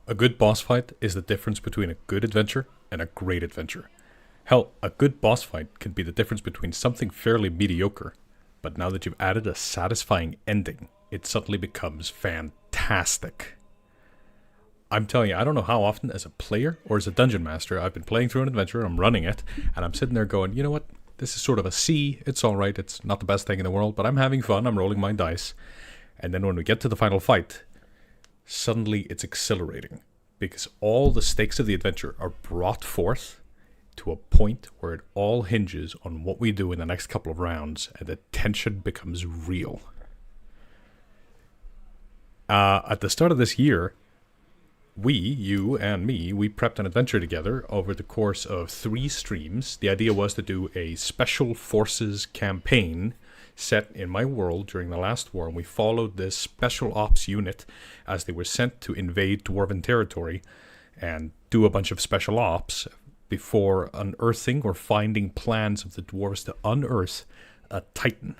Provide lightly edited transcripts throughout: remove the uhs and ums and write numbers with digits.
A good boss fight is the difference between a good adventure and a great adventure. Hell, a good boss fight can be the difference between something fairly mediocre, but now that you've added a satisfying ending, it suddenly becomes fantastic. I'm telling you, I don't know how often as a player or as a dungeon master, I've been playing through an adventure, I'm running it, and I'm sitting there going, you know what, this is sort of a C, it's alright, it's not the best thing in the world, but I'm having fun, I'm rolling my dice. And then when we get to the final fight, suddenly it's exhilarating because all the stakes of the adventure are brought forth to a point where it all hinges on what we do in the next couple of rounds, and the tension becomes real. At the start of this year, you and me, we prepped an adventure together over the course of 3 streams. The idea was to do a special forces campaign set in my world during the last war, and we followed this special ops unit as they were sent to invade dwarven territory and do a bunch of special ops before unearthing or finding plans of the dwarves to unearth a titan.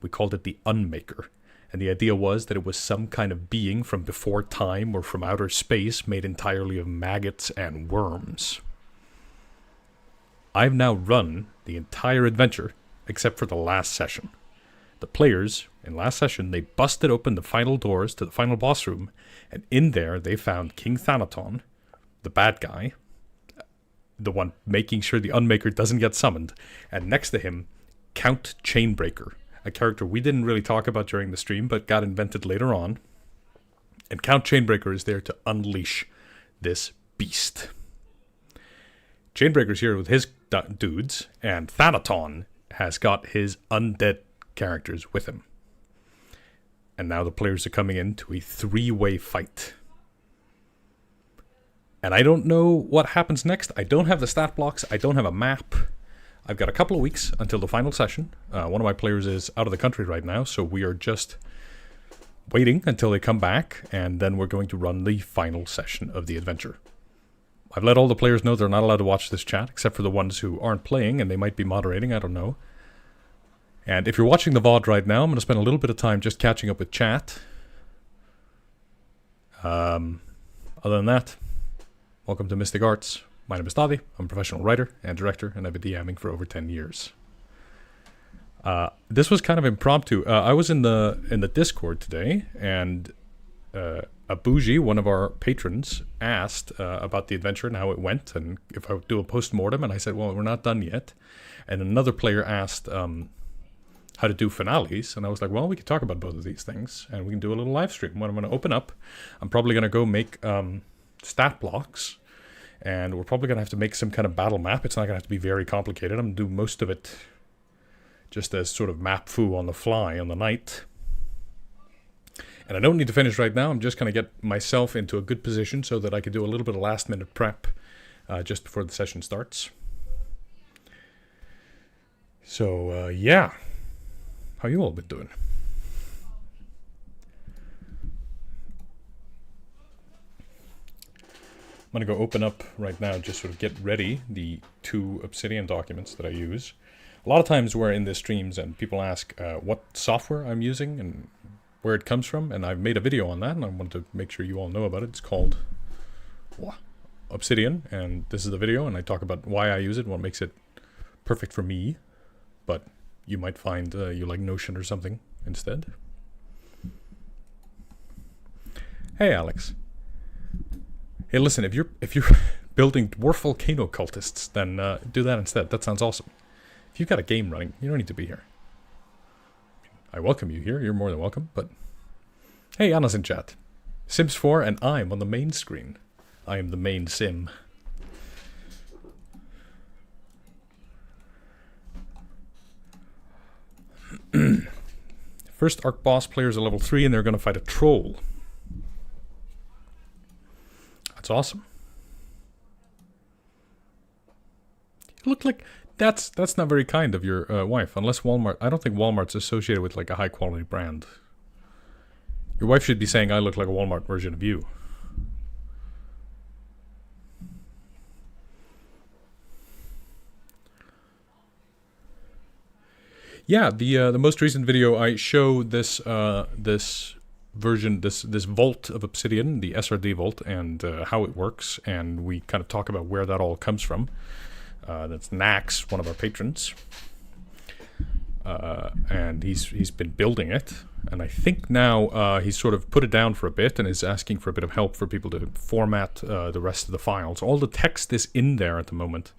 We called it the Unmaker, and the idea was that it was some kind of being from before time or from outer space made entirely of maggots and worms. I've now run the entire adventure except for the last session. The players, in last session, they busted open the final doors to the final boss room, and in there they found King Thanaton, the bad guy, the one making sure the Unmaker doesn't get summoned, and next to him, Count Chainbreaker, a character we didn't really talk about during the stream, but got invented later on. And Count Chainbreaker is there to unleash this beast. Chainbreaker's here with his dudes, and Thanaton has got his undead characters with him. And now the players are coming into a 3-way fight. And I don't know what happens next. I don't have the stat blocks. I don't have a map. I've got a couple of weeks until the final session. One of my players is out of the country right now, so we are just waiting until they come back, and then we're going to run the final session of the adventure. I've let all the players know they're not allowed to watch this chat, except for the ones who aren't playing, and they might be moderating, I don't know. And if you're watching the VOD right now, I'm going to spend a little bit of time just catching up with chat. Other than that, welcome to Mystic Arts. My name is Daði. I'm a professional writer and director, and I've been DMing for over 10 years. This was kind of impromptu. I was in the Discord today, and Abuji, one of our patrons, asked about the adventure and how it went, and if I would do a post-mortem, and I said, well, we're not done yet. And another player asked how to do finales, and I was like, well, we could talk about both of these things, and we can do a little live stream. When I'm going to open up, I'm probably going to go make stat blocks, and we're probably going to have to make some kind of battle map. It's not going to have to be very complicated. I'm going to do most of it just as sort of map foo on the fly on the night. And I don't need to finish right now. I'm just going to get myself into a good position so that I can do a little bit of last minute prep just before the session starts. So, yeah. How you all been doing? I'm going to go open up right now, just sort of get ready the 2 Obsidian documents that I use. A lot of times we're in the streams and people ask what software I'm using and where it comes from, and I've made a video on that, and I want to make sure you all know about it. It's called Obsidian, and this is the video, and I talk about why I use it and what makes it perfect for me, but you might find you like Notion or something instead. Hey, Alex. Hey, listen, if you're building dwarf volcano cultists, then do that instead. That sounds awesome. If you've got a game running, you don't need to be here. I welcome you here. You're more than welcome. But hey, Anna's in chat. Sims 4 and I'm on the main screen. I am the main sim. First Arc boss players are level 3 and they're going to fight a troll. That's awesome. You look like... That's not very kind of your wife, unless Walmart... I don't think Walmart's associated with like a high quality brand. Your wife should be saying I look like a Walmart version of you. Yeah, the most recent video I show this this version, this vault of Obsidian, the SRD vault, and how it works, and we kind of talk about where that all comes from. That's Nax, one of our patrons, and he's been building it, and I think now he's sort of put it down for a bit and is asking for a bit of help for people to format the rest of the files. All the text is in there at the moment,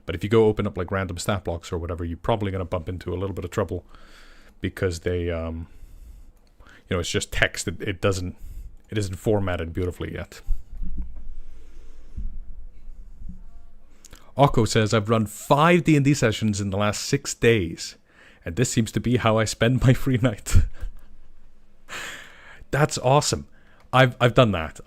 but if you go open up like random stat blocks or whatever, you're probably going to bump into a little bit of trouble because they it's just text. It isn't formatted beautifully yet. Akko says, I've run 5 D&D sessions in the last 6 days, and this seems to be how I spend my free night. That's awesome. I've done that.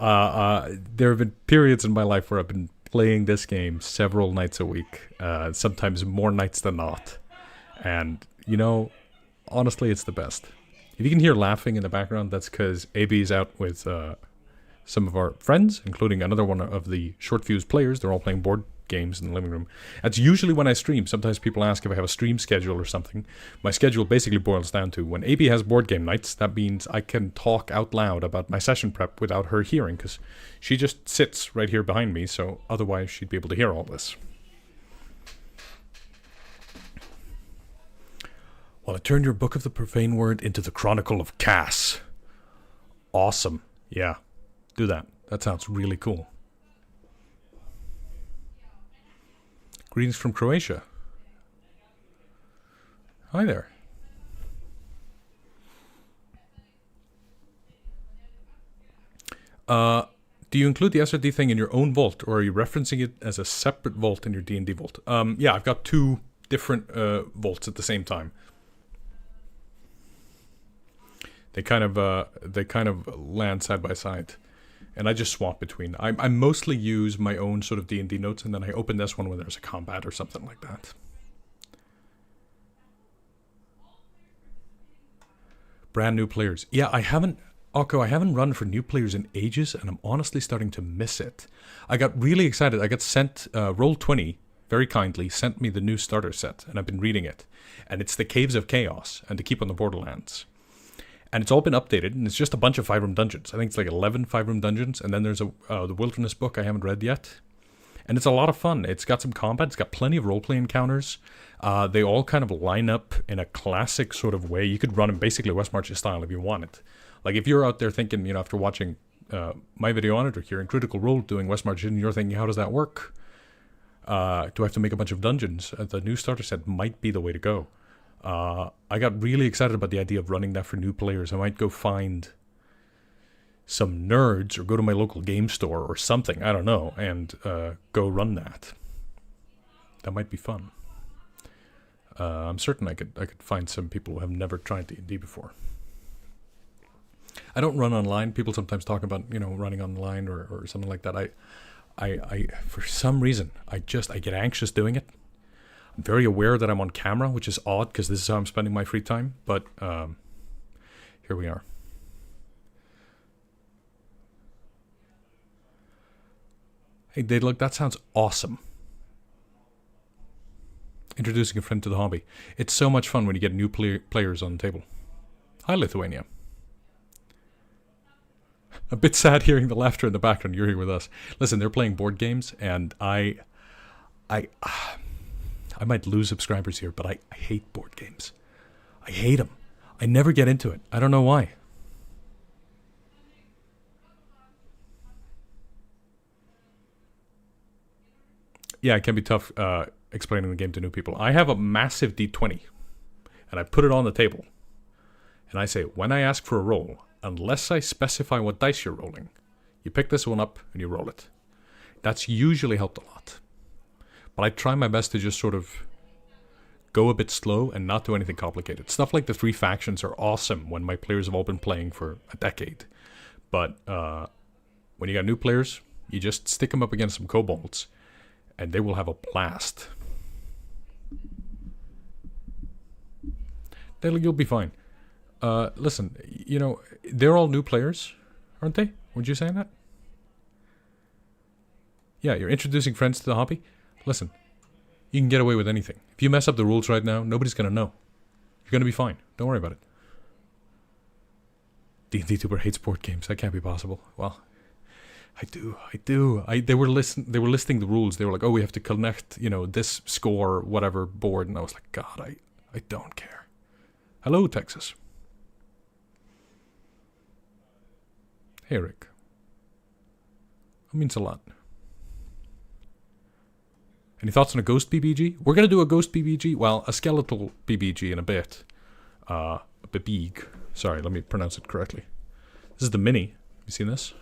There have been periods in my life where I've been playing this game several nights a week, sometimes more nights than not. And, honestly, it's the best. If you can hear laughing in the background, that's because AB is out with some of our friends, including another one of the Short Fuse players. They're all playing board games in the living room. That's usually when I stream. Sometimes people ask if I have a stream schedule or something. My schedule basically boils down to when AB has board game nights, that means I can talk out loud about my session prep without her hearing, because she just sits right here behind me, so otherwise she'd be able to hear all this. Well, I turned your Book of the Profane Word into the Chronicle of Cass. Awesome. Yeah, do that. That sounds really cool. Greetings from Croatia. Hi there. Do you include the SRD thing in your own vault, or are you referencing it as a separate vault in your D&D vault? Yeah, I've got 2 different vaults at the same time. They kind of land side by side, and I just swap between. I mostly use my own sort of D&D notes, and then I open this one when there's a combat or something like that. Brand new players. Yeah, I haven't run for new players in ages, and I'm honestly starting to miss it. I got really excited. I got sent, Roll20 very kindly sent me the new starter set, and I've been reading it. And it's the Caves of Chaos and To Keep on the Borderlands. And it's all been updated, and it's just a bunch of 5-room dungeons. I think it's like 11 5-room dungeons, and then there's the Wilderness book I haven't read yet. And it's a lot of fun. It's got some combat. It's got plenty of roleplay encounters. They all kind of line up in a classic sort of way. You could run them basically West Marches style if you wanted. Like if you're out there thinking, after watching my video on it or hearing Critical Role doing West Marches, and you're thinking, how does that work? Do I have to make a bunch of dungeons? The new starter set might be the way to go. I got really excited about the idea of running that for new players. I might go find some nerds or go to my local game store or something, I don't know, and go run that. That might be fun. I'm certain I could find some people who have never tried D&D before. I don't run online. People sometimes talk about, running online or something like that. I for some reason, I get anxious doing it. I'm very aware that I'm on camera, which is odd because this is how I'm spending my free time. But here we are. Hey, Dave, look, that sounds awesome. Introducing a friend to the hobby. It's so much fun when you get new players on the table. Hi, Lithuania. A bit sad hearing the laughter in the background. You're here with us. Listen, they're playing board games, and I might lose subscribers here, but I hate board games. I hate them. I never get into it. I don't know why. Yeah, it can be tough explaining the game to new people. I have a massive D20, and I put it on the table. And I say, when I ask for a roll, unless I specify what dice you're rolling, you pick this one up and you roll it. That's usually helped a lot. But I try my best to just sort of go a bit slow and not do anything complicated. Stuff like the 3 factions are awesome when my players have all been playing for a decade. But when you got new players, you just stick them up against some kobolds, and they will have a blast. You'll be fine. Listen, they're all new players, aren't they? Weren't you saying that? Yeah, you're introducing friends to the hobby. Listen, you can get away with anything. If you mess up the rules right now, nobody's going to know. You're going to be fine. Don't worry about it. D&D tuber hates board games. That can't be possible. Well, I do. They were listing the rules. They were like, oh, we have to connect, this score, whatever board. And I was like, God, I don't care. Hello, Texas. Hey, Rick. That means a lot. Any thoughts on a ghost BBG? We're going to do a ghost BBG. Well, a skeletal BBG in a bit. A BBG. Sorry, let me pronounce it correctly. This is the mini. Have you seen this?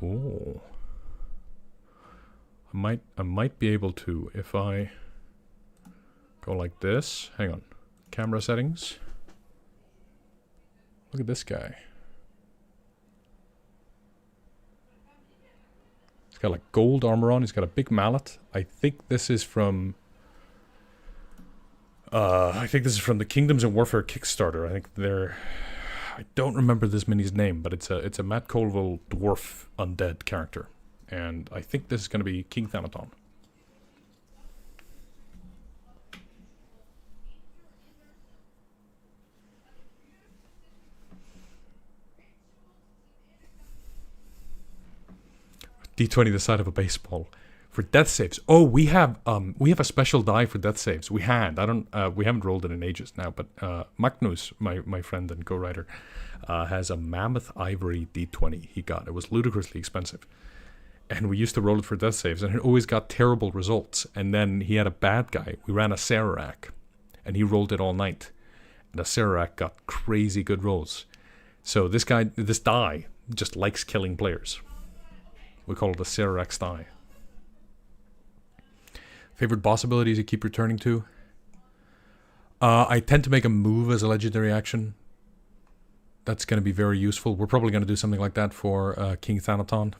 Oh. I might be able to if I go like this. Hang on. Camera settings. Look at this guy. He's got like gold armor on. He's got a big mallet. I think this is from the Kingdoms of Warfare Kickstarter. I don't remember this mini's name, but it's a Matt Colville dwarf undead character, and I think this is going to be King Thanaton. D20 the side of a baseball. For death saves. Oh, we have a special die for death saves. We haven't rolled it in ages now, but Magnus, my friend and co-writer, has a mammoth ivory D20 he got. It was ludicrously expensive. And we used to roll it for death saves, and it always got terrible results. And then he had a bad guy. We ran a Sararak, and he rolled it all night. And the Sararak got crazy good rolls. So this die just likes killing players. We call it a Sararak die. Favorite boss abilities you keep returning to? I tend to make a move as a legendary action. That's going to be very useful. We're probably going to do something like that for King Thanaton.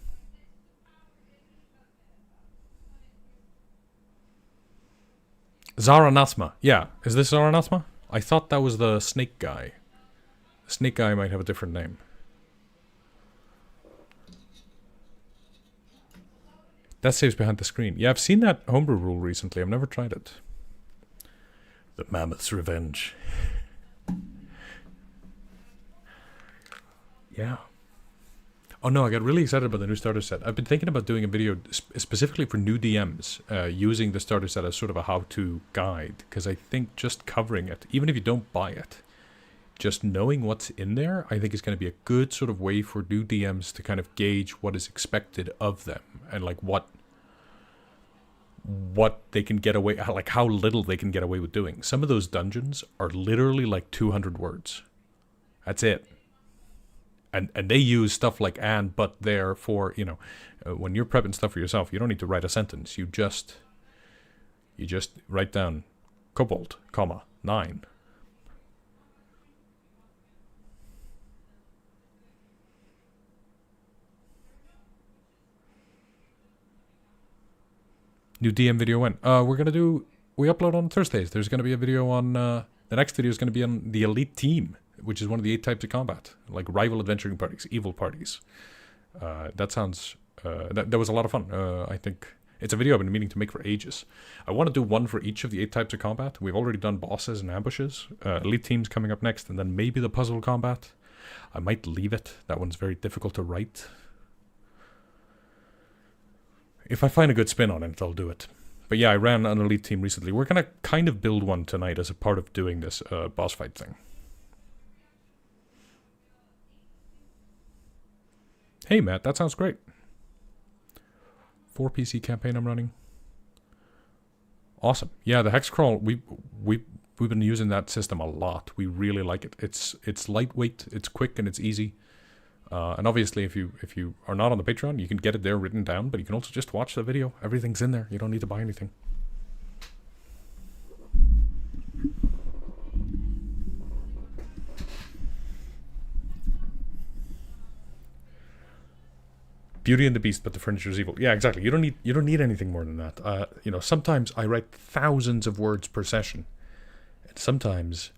Zaranathma. Yeah, is this Zaranathma? I thought that was the snake guy. The snake guy might have a different name. That saves behind the screen. Yeah, I've seen that homebrew rule recently. I've never tried it. The Mammoth's Revenge. Yeah. Oh no, I got really excited about the new starter set. I've been thinking about doing a video specifically for new DMs, using the starter set as sort of a how-to guide, because I think just covering it, even if you don't buy it, just knowing what's in there, I think is going to be a good sort of way for new DMs to kind of gauge what is expected of them, and like what they can get away, like how little they can get away with doing. Some of those dungeons are literally like 200 words. That's it. And they use stuff like and, but, there for, when you're prepping stuff for yourself, you don't need to write a sentence. You just write down kobold, comma, 9. New DM video when? We upload on Thursdays. There's going to be a video on, the next video is going to be on the Elite Team, which is one of the 8 types of combat, like rival adventuring parties, evil parties. That sounds, that was a lot of fun. I think it's a video I've been meaning to make for ages. I want to do one for each of the 8 types of combat. We've already done bosses and ambushes. Elite Team's coming up next, and then maybe the puzzle combat. I might leave it. That one's very difficult to write. If I find a good spin on it, I'll do it. But yeah, I ran an Elite Team recently. We're going to kind of build one tonight as a part of doing this boss fight thing. Hey Matt, that sounds great. 4 PC campaign I'm running. Awesome. Yeah, the hex crawl, we've been using that system a lot. We really like it. It's lightweight, it's quick, and it's easy. And obviously, if you are not on the Patreon, you can get it there written down, but you can also just watch the video. Everything's in there. You don't need to buy anything. Beauty and the Beast, but the furniture is evil. Yeah, exactly. You don't need anything more than that. Sometimes I write thousands of words per session, and sometimes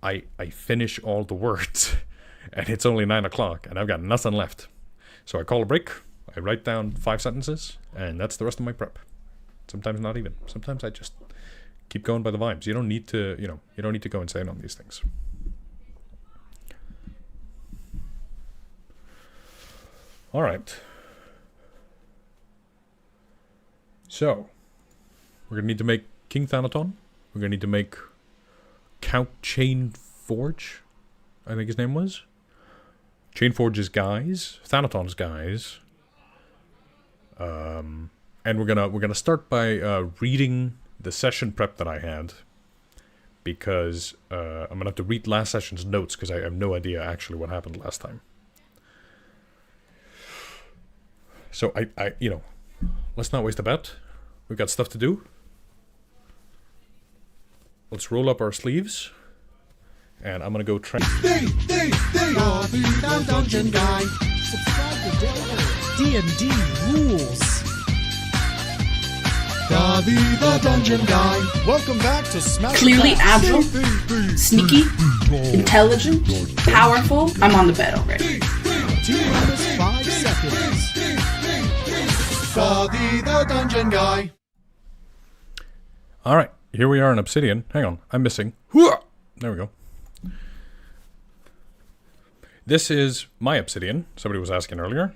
I finish all the words. And it's only 9 o'clock, and I've got nothing left. So I call a break, I write down 5 sentences, and that's the rest of my prep. Sometimes not even. Sometimes I just keep going by the vibes. You don't need to, you don't need to go insane on these things. All right. So, we're going to need to make King Thanaton. We're going to need to make Count Chainforge, I think his name was. Chainforge's guys. Thanaton's guys. And we're gonna start by reading the session prep that I had. Because I'm going to have to read last session's notes because I have no idea actually what happened last time. So, let's not waste a bet. We've got stuff to do. Let's roll up our sleeves. And I'm going to go try... Daði the Dungeon Guy. Subscribe to D&D rules. Daði the Dungeon Guy. Welcome back to Smash. Clearly agile, sneaky, intelligent, powerful. I'm on the bed already. T-minus 5 seconds. Daði the Dungeon Guy. Alright, here we are in Obsidian. Hang on, I'm missing. There we go. This is my Obsidian. Somebody was asking earlier.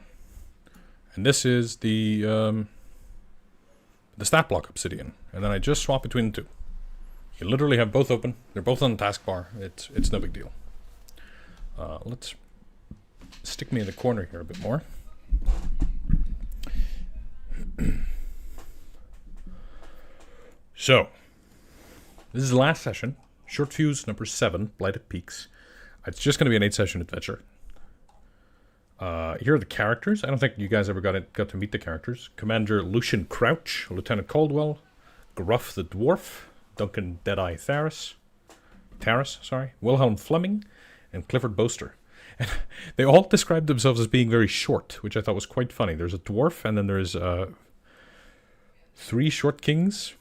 And this is the stat block Obsidian. And then I just swap between the two. You literally have both open. They're both on the taskbar. It's no big deal. Let's stick me in the corner here a bit more. So, this is the last session. Short Fuse number 7, Blighted Peaks. It's just going to be an 8-session adventure. Here are the characters. I don't think you guys ever got to meet the characters. Commander Lucian Crouch, Lieutenant Caldwell, Gruff the Dwarf, Duncan Deadeye Taris, Wilhelm Fleming, and Clifford Boaster. And they all described themselves as being very short, which I thought was quite funny. There's a dwarf, and then there's 3 short kings,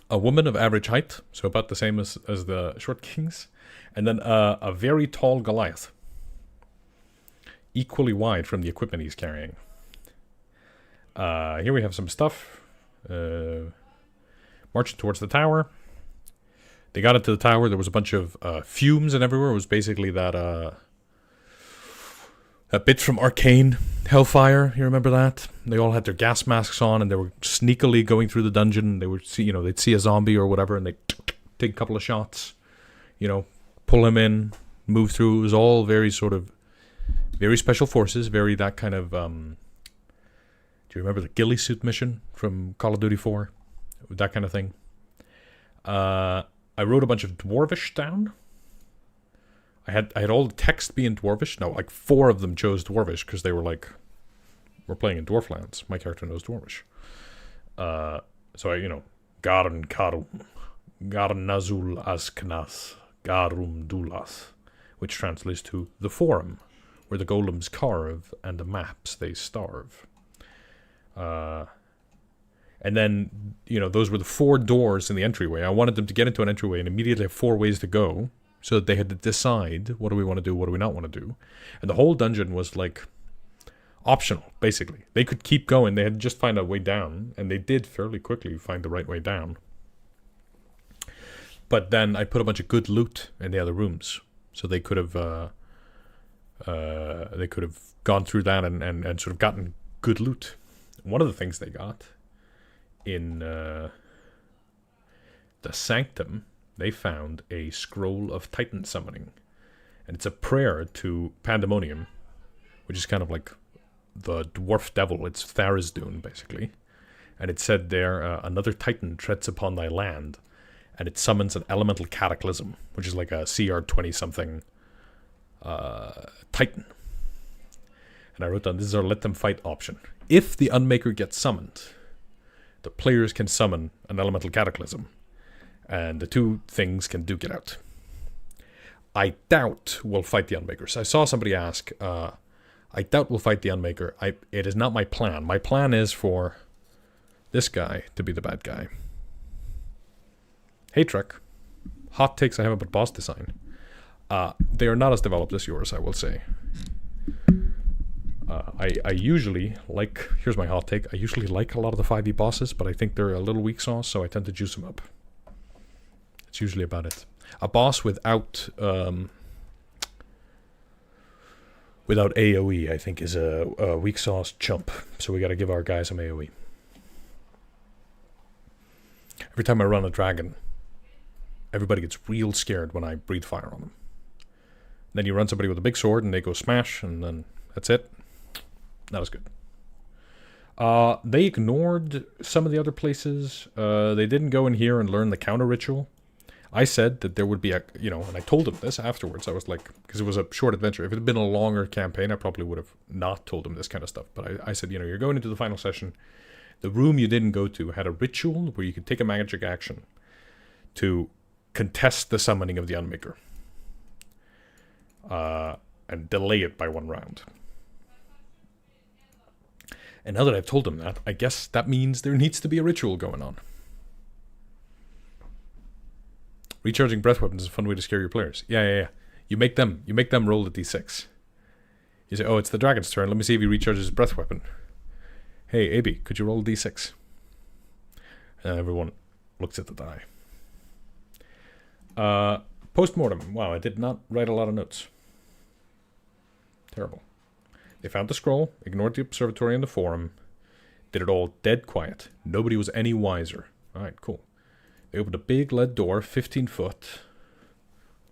a woman of average height, so about the same as the short kings, and then a very tall Goliath, equally wide from the equipment he's carrying. Here we have some stuff. Marching towards the tower. They got into the tower. There was a bunch of fumes and everywhere. It was basically that bit from Arcane, Hellfire. You remember that? They all had their gas masks on, and they were sneakily going through the dungeon. They would see, they'd see a zombie or whatever, and they'd take a couple of shots. Pull him in, move through. It was all very sort of, very special forces. Very that kind of. Do you remember the ghillie suit mission from Call of Duty 4? That kind of thing. I wrote a bunch of Dwarvish down. I had all the text be in Dwarvish. No, like 4 of them chose Dwarvish because they were like, we're playing in Dwarflands. My character knows Dwarvish. So I, Garan Karum, Garan Nazul Asknas, Garum Dulas, which translates to the forum, where the golems carve and the maps they starve. And then, those were the 4 doors in the entryway. I wanted them to get into an entryway and immediately have 4 ways to go, so that they had to decide, what do we want to do, what do we not want to do. And the whole dungeon was, optional, basically. They could keep going, they had to just find a way down, and they did fairly quickly find the right way down. But then I put a bunch of good loot in the other rooms, so they could have gone through that and sort of gotten good loot. One of the things they got in the Sanctum, they found a scroll of Titan summoning. And it's a prayer to Pandemonium, which is kind of like the dwarf devil. It's Tharizdun, basically. And it said there, another Titan treads upon thy land, and it summons an elemental cataclysm, which is like a CR 20-something Titan. And I wrote down, this is our let them fight option. If the Unmaker gets summoned, the players can summon an elemental cataclysm, and the 2 things can duke it out. I doubt we'll fight the Unmakers. I saw somebody ask, I doubt we'll fight the Unmaker. It is not my plan. My plan is for this guy to be the bad guy. Hey Trek, hot takes I have about boss design. They are not as developed as yours, I will say. I usually like, here's my hot take, I usually like a lot of the 5e bosses, but I think they're a little weak sauce, so I tend to juice them up. That's usually about it. A boss without without AoE, I think, is a weak sauce chump. So we got to give our guys some AoE. Every time I run a dragon, everybody gets real scared when I breathe fire on them. Then you run somebody with a big sword and they go smash, and then that's it. That was good. They ignored some of the other places. They didn't go in here and learn the counter ritual. I said that there would be a, and I told them this afterwards. I was like, because it was a short adventure. If it had been a longer campaign, I probably would have not told them this kind of stuff. But I said, you're going into the final session. The room you didn't go to had a ritual where you could take a magic action to contest the summoning of the Unmaker. And delay it by 1 round. And now that I've told them that, I guess that means there needs to be a ritual going on. Recharging breath weapons is a fun way to scare your players. Yeah. You make them roll the d6. You say, oh, it's the dragon's turn. Let me see if he recharges his breath weapon. Hey, AB, could you roll a d6? And everyone looks at the die. Post-mortem. Wow, I did not write a lot of notes. Terrible. They found the scroll, ignored the observatory and the forum, did it all dead quiet. Nobody was any wiser. Alright, cool. They opened a big lead door, 15 foot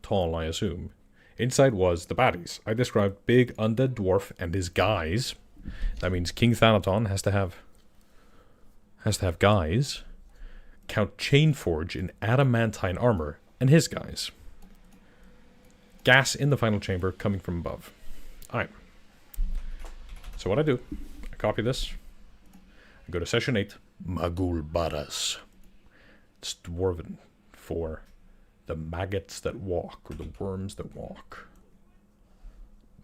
tall, I assume. Inside was the baddies. I described big undead dwarf and his guys. That means King Thanaton has to have guys. Count Chainforge in adamantine armor and his guys. Gas in the final chamber coming from above. Alright. So what I do, I copy this. I go to session 8. Magul Baras. It's dwarven for the maggots that walk, or the worms that walk.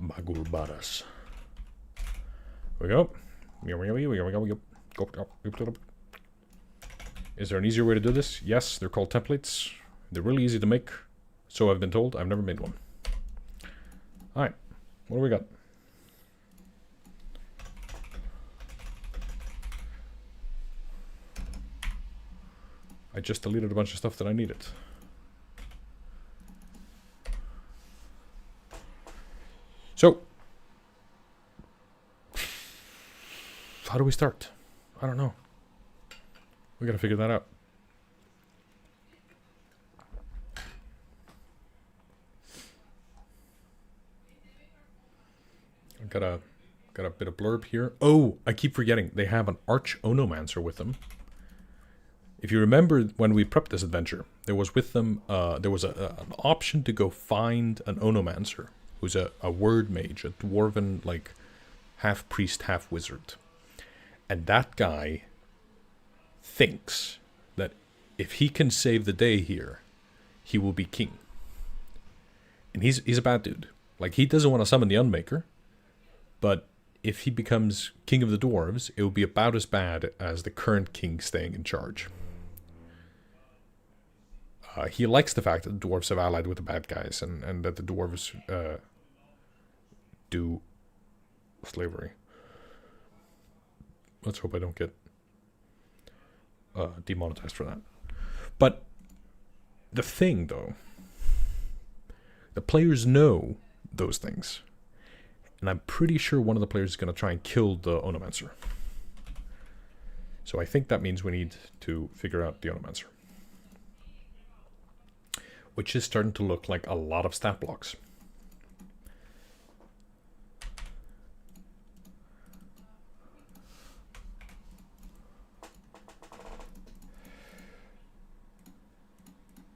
Magul Baras. Here we go. Is there an easier way to do this? Yes, they're called templates. They're really easy to make. So I've been told. I've never made one. Alright. What do we got? I just deleted a bunch of stuff that I needed. So, how do we start? I don't know. We gotta figure that out. I got a bit of blurb here. Oh, I keep forgetting. They have an Arch Onomancer with them. If you remember when we prepped this adventure, there was with them, there was an option to go find an Onomancer, who's a word mage, a dwarven, like, half priest, half wizard. And that guy thinks that if he can save the day here, he will be king. And he's a bad dude. Like, he doesn't want to summon the Unmaker, but if he becomes king of the dwarves, it will be about as bad as the current king staying in charge. He likes the fact that the dwarves have allied with the bad guys, and that the dwarves do slavery. Let's hope I don't get demonetized for that. But the thing, though, the players know those things. And I'm pretty sure one of the players is going to try and kill the Onomancer. So I think that means we need to figure out the Onomancer. Which is starting to look like a lot of stat blocks.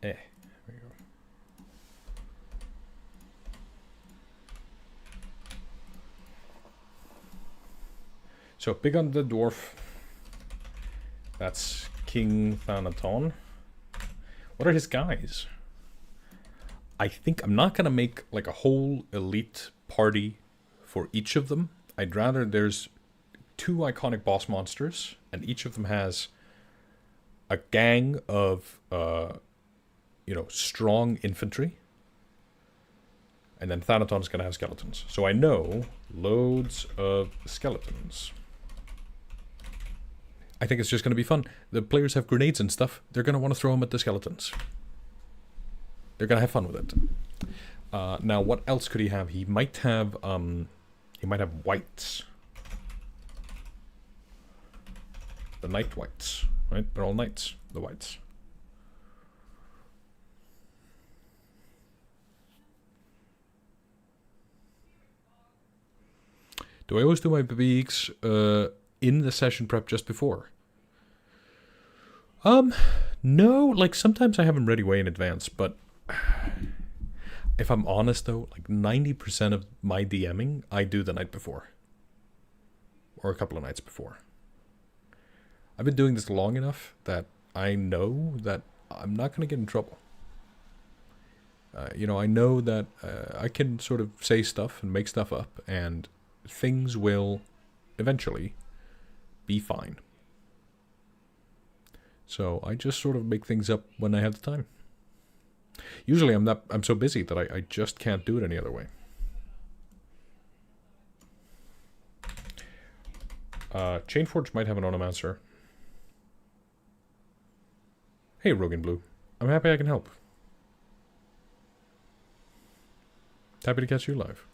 There we go. So big on the dwarf. That's King Thanaton. What are his guys? I think I'm not going to make like a whole elite party for each of them. I'd rather there's 2 iconic boss monsters, and each of them has a gang of, strong infantry. And then Thanaton's going to have skeletons. So I know loads of skeletons. I think it's just going to be fun. The players have grenades and stuff. They're going to want to throw them at the skeletons. They're going to have fun with it. Now, what else could he have? He might have He might have whites. The night whites, right? They're all knights, the whites. Do I always do my beaks in the session prep just before? No, like sometimes I have them ready way in advance, but if I'm honest though, like 90% of my DMing I do the night before. Or a couple of nights before. I've been doing this long enough that I know that I'm not going to get in trouble. I know that I can sort of say stuff and make stuff up, and things will eventually be fine. So I just sort of make things up when I have the time. Usually I'm so busy that I just can't do it any other way. Chainforge might have an onomancer. Hey, Rogan Blue. I'm happy I can help. Happy to catch you live.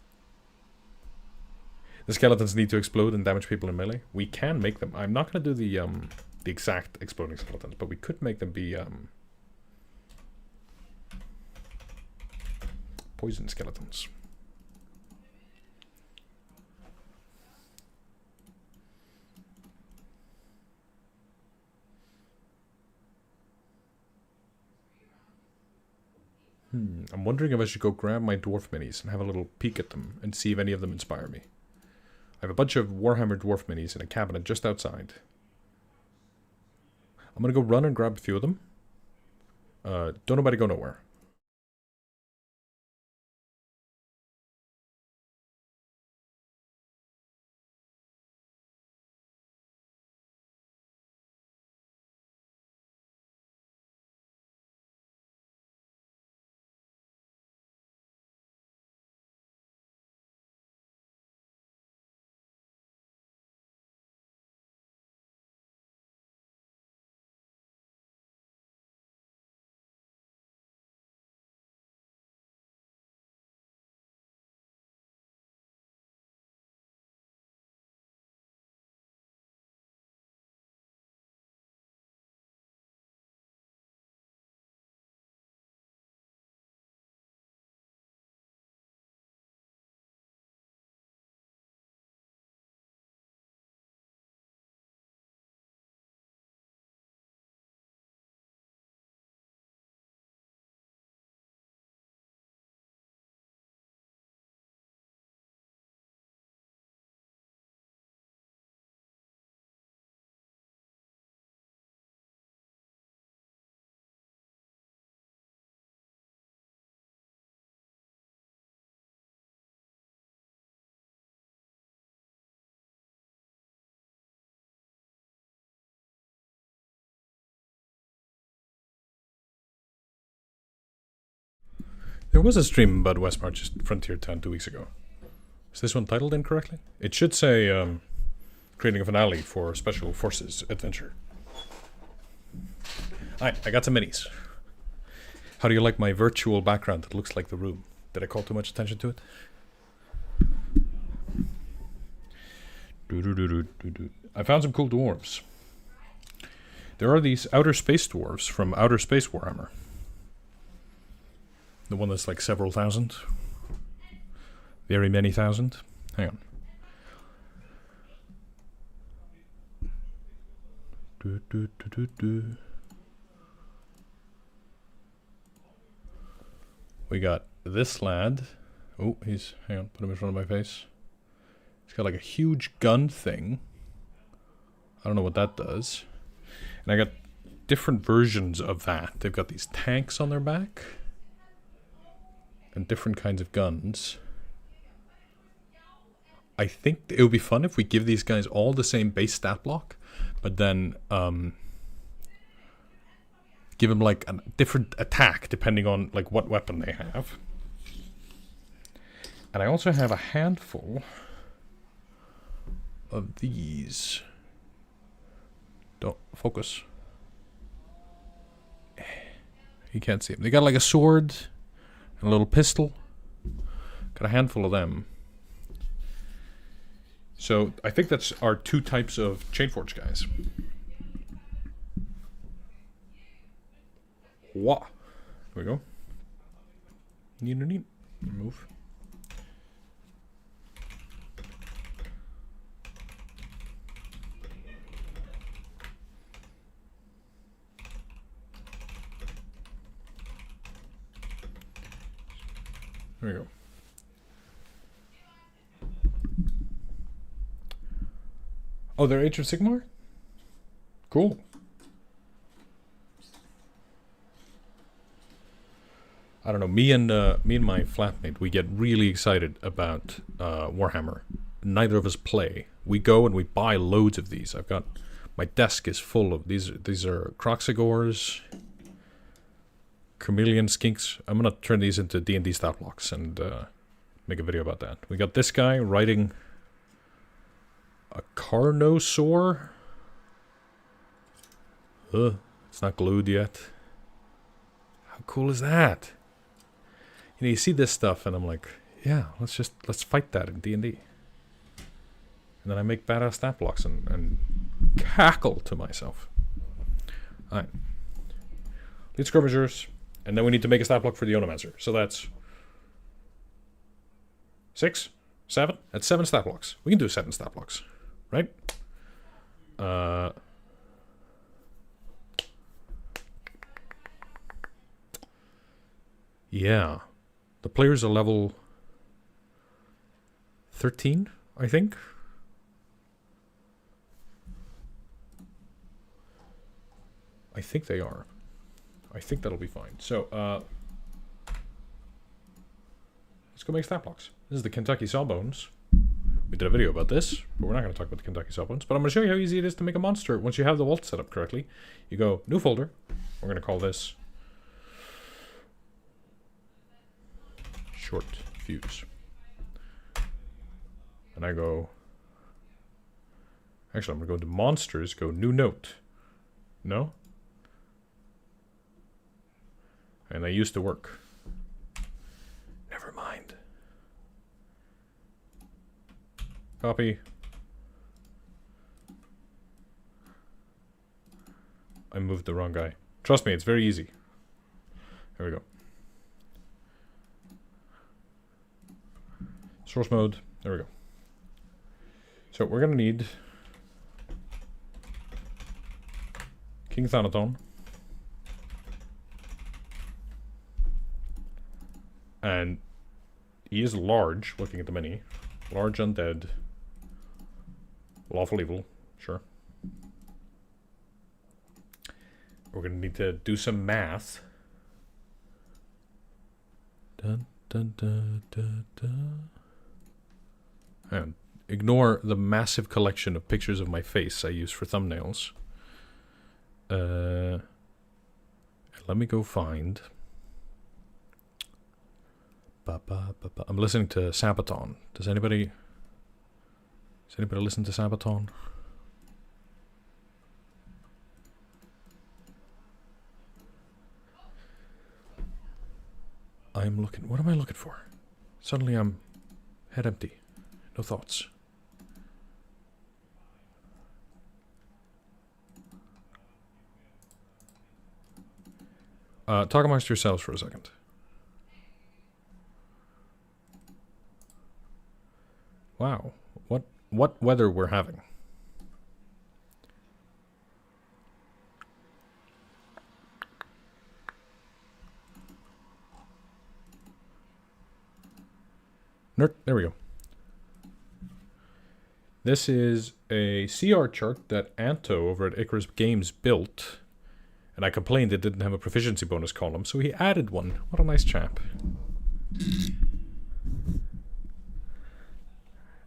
The skeletons need to explode and damage people in melee. We can make them. I'm not going to do the exact exploding skeletons, but we could make them be poison skeletons. I'm wondering if I should go grab my dwarf minis and have a little peek at them and see if any of them inspire me. I have a bunch of Warhammer dwarf minis in a cabinet just outside. I'm gonna go run and grab a few of them. Don't nobody go nowhere. There was a stream about Westmarch's Frontier Town 2 weeks ago. Is this one titled incorrectly? It should say creating a finale for Special Forces Adventure. Alright, I got some minis. How do you like my virtual background that looks like the room? Did I call too much attention to it? I found some cool dwarves. There are these outer space dwarves from Outer Space Warhammer. The one that's like several thousand. Very many thousand. Hang on. We got this lad. Oh, hang on, put him in front of my face. He's got like a huge gun thing. I don't know what that does. And I got different versions of that. They've got these tanks on their back. And different kinds of guns. I think it would be fun if we give these guys all the same base stat block, but then give them like a different attack depending on like what weapon they have. And I also have a handful of these. Don't focus. You can't see them. They got like a sword. A little pistol. Got a handful of them. So I think that's our 2 types of Chainforge guys. Wah. There we go. Neat. Remove. There we go. Oh, they're Age of Sigmar? Cool. I don't know. Me and my flatmate, we get really excited about Warhammer. Neither of us play. We go and we buy loads of these. I've got my desk is full of these. These are Croxigors, Chameleon Skinks. I'm gonna turn these into D&D stat blocks and make a video about that. We got this guy riding a Carnosaur. It's not glued yet. How cool is that? You know, you see this stuff and I'm like, yeah, let's fight that in D&D. And then I make badass stat blocks and cackle to myself. Alright. Lead skirmishers. And then we need to make a stat block for the Onomancer. So that's 6? 7? That's 7 stat blocks. We can do 7 stat blocks. Right? Yeah. The players are level 13, I think. I think they are. I think that'll be fine. So, let's go make stat blocks. This is the Kentucky Sawbones. We did a video about this, but we're not going to talk about the Kentucky Sawbones. But I'm going to show you how easy it is to make a monster once you have the vault set up correctly. You go, new folder. We're going to call this Short Fuse. And I go... Actually, I'm going to go into Monsters, go New Note. No? And they used to work. Never mind. Copy. I moved the wrong guy. Trust me, it's very easy. There we go. Source mode. There we go. So we're going to need King Thanaton. And he is large, looking at the mini. Large undead. Lawful evil, sure. We're going to need to do some math. Dun, dun, dun, dun, dun. And ignore the massive collection of pictures of my face I use for thumbnails. Let me go find... I'm listening to Sabaton. Does anybody listen to Sabaton? I'm looking. What am I looking for? Suddenly I'm head empty. No thoughts. Talk amongst yourselves for a second. Wow, what weather we're having. There we go. This is a CR chart that Anto over at Icarus Games built, and I complained it didn't have a proficiency bonus column, so he added one. What a nice chap.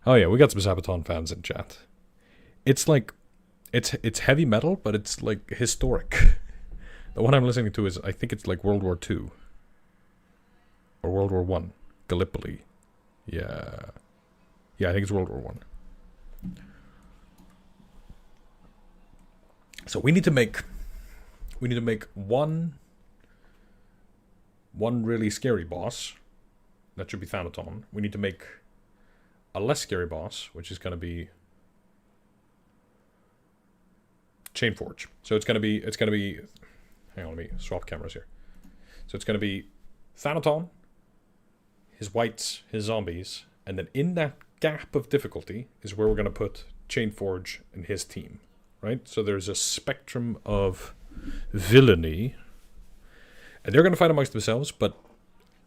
Oh yeah, we got some Sabaton fans in chat. It's like, it's heavy metal, but it's like historic. The one I'm listening to is, I think it's like World War II. Or World War I. Gallipoli. Yeah. Yeah, I think it's World War I. So we need to make one really scary boss. That should be Thanaton. We need to make a less scary boss, which is going to be Chainforge. So it's going to be, hang on, let me swap cameras here. So it's going to be Thanaton, his wights, his zombies, and then in that gap of difficulty is where we're going to put Chainforge and his team, right? So there's a spectrum of villainy, and they're going to fight amongst themselves, but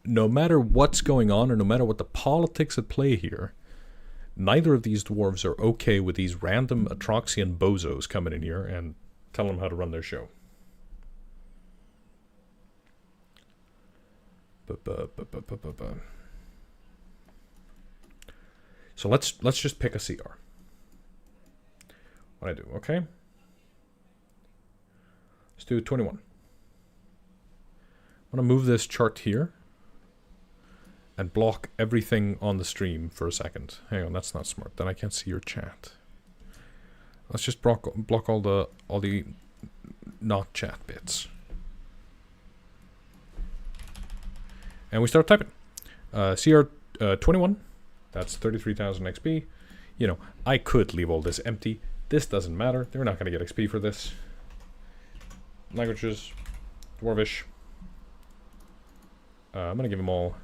no matter what's going on, or no matter what the politics at play here, neither of these dwarves are okay with these random Atroxian bozos coming in here and telling them how to run their show. So let's just pick a CR. What I do, okay? Let's do 21. I'm gonna move this chart here and block everything on the stream for a second. Hang on, that's not smart. Then I can't see your chat. Let's just block all the not chat bits. And we start typing. CR 21. That's 33,000 XP. You know, I could leave all this empty. This doesn't matter. They're not going to get XP for this. Languages. Dwarvish. I'm going to give them all.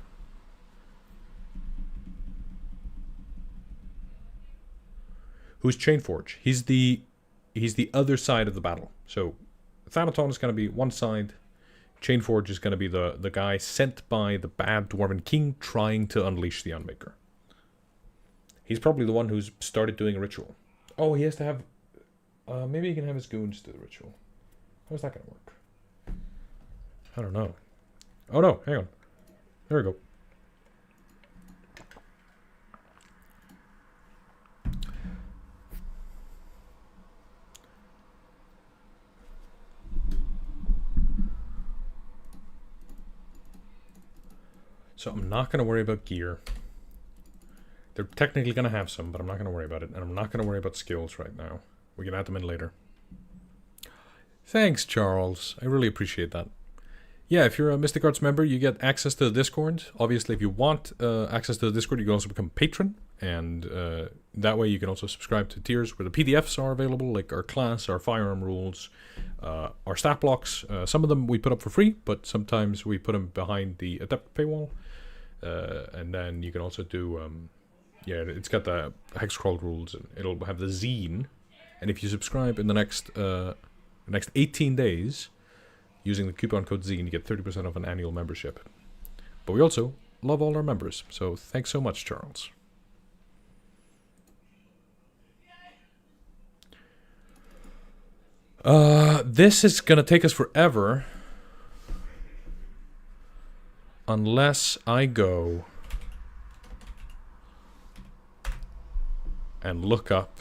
Who's Chainforge? He's the other side of the battle. So Thanaton is going to be one side. Chainforge is going to be the guy sent by the bad Dwarven King trying to unleash the Unmaker. He's probably the one who's started doing a ritual. Oh, he has to have... maybe he can have his goons do the ritual. How's that going to work? I don't know. Oh no, hang on. There we go. So I'm not going to worry about gear. They're technically going to have some, but I'm not going to worry about it. And I'm not going to worry about skills right now. We can add them in later. Thanks, Charles. I really appreciate that. Yeah, if you're a Mystic Arts member, you get access to the Discord. Obviously, if you want access to the Discord, you can also become a patron. And that way you can also subscribe to tiers where the PDFs are available, like our class, our firearm rules, our stat blocks. Some of them we put up for free, but sometimes we put them behind the Adept paywall. And then you can also do... yeah, it's got the Hexcrawl rules. And it'll have the zine. And if you subscribe in the next 18 days... using the coupon code ZINE, you get 30% off an annual membership. But we also love all our members, so thanks so much, Charles. This is going to take us forever. Unless I go and look up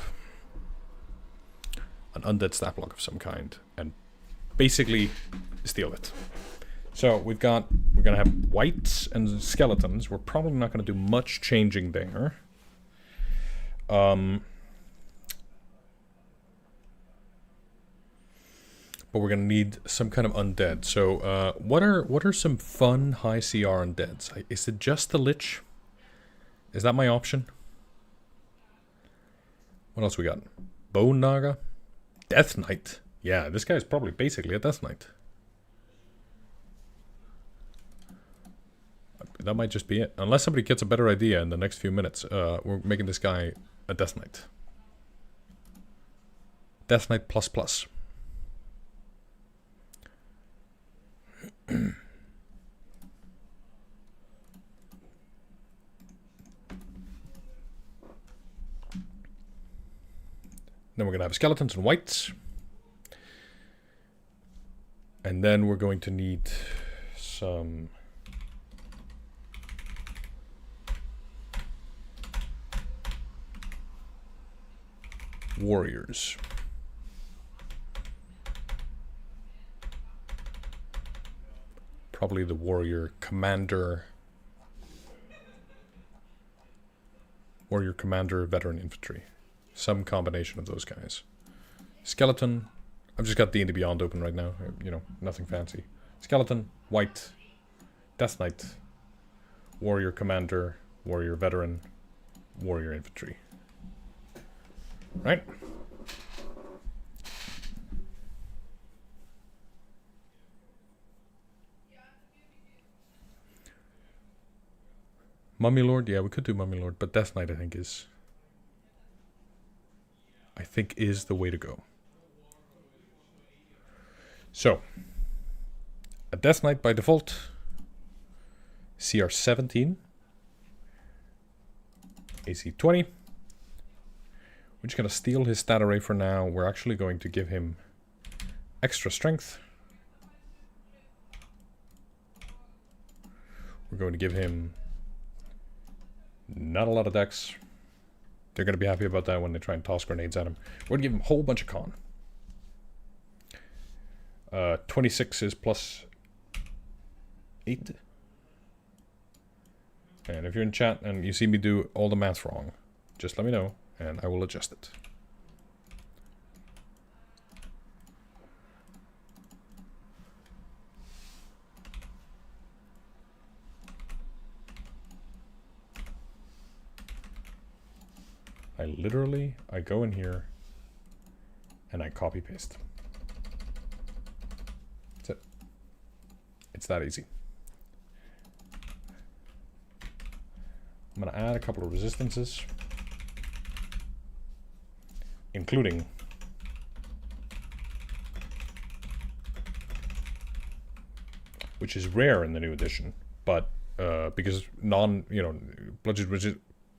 an undead stat block of some kind and basically steal it. So we're gonna have whites and skeletons. We're probably not gonna do much changing there. But we're gonna need some kind of undead. So what are some fun high CR undeads? Is it just the Lich? Is that my option? What else we got? Bone Naga? Death Knight. Yeah, this guy's probably basically a Death Knight. That might just be it. Unless somebody gets a better idea in the next few minutes. We're making this guy a Death Knight. Death Knight plus plus. Then we're going to have skeletons and whites. And then we're going to need some warriors. Probably the warrior commander. Warrior commander, veteran infantry. Some combination of those guys. Skeleton. I've just got D&D Beyond open right now. You know, nothing fancy. Skeleton, white, Death Knight, warrior commander, warrior veteran, warrior infantry. Right? Mummy Lord, yeah, we could do Mummy Lord, but Death Knight I think is the way to go. So, a Death Knight by default, CR 17, AC 20. We're just going to steal his stat array for now. We're actually going to give him extra strength. We're going to give him not a lot of dex. They're going to be happy about that when they try and toss grenades at him. We're going to give him a whole bunch of con. 26 is plus 8. And if you're in chat and you see me do all the math wrong, just let me know and I will adjust it. I go in here and I copy paste. That's it. It's that easy. I'm going to add a couple of resistances, including which is rare in the new edition, but because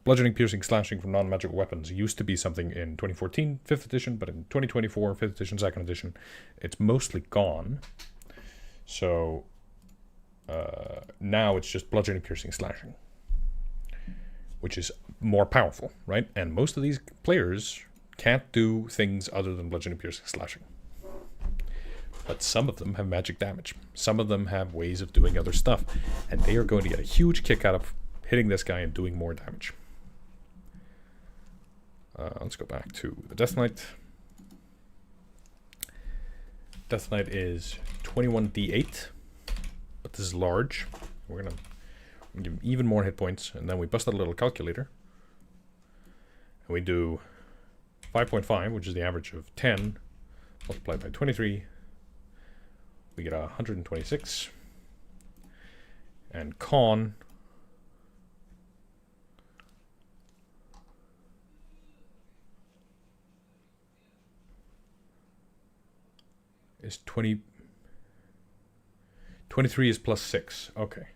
bludgeoning, piercing, slashing from non-magical weapons used to be something in 2014 5th edition, but in 2024 5th edition 2nd edition, it's mostly gone. So now it's just bludgeoning, piercing, slashing, which is more powerful, right? And most of these players can't do things other than bludgeoning, piercing, slashing. But some of them have magic damage. Some of them have ways of doing other stuff. And they are going to get a huge kick out of hitting this guy and doing more damage. Let's go back to the Death Knight. Death Knight is 21d8, but this is large. We're gonna give him even more hit points, and then we bust out a little calculator. And we do 5.5, which is the average of 10, multiplied by 23. We get 126. And con is 20. 23 is plus 6. Okay.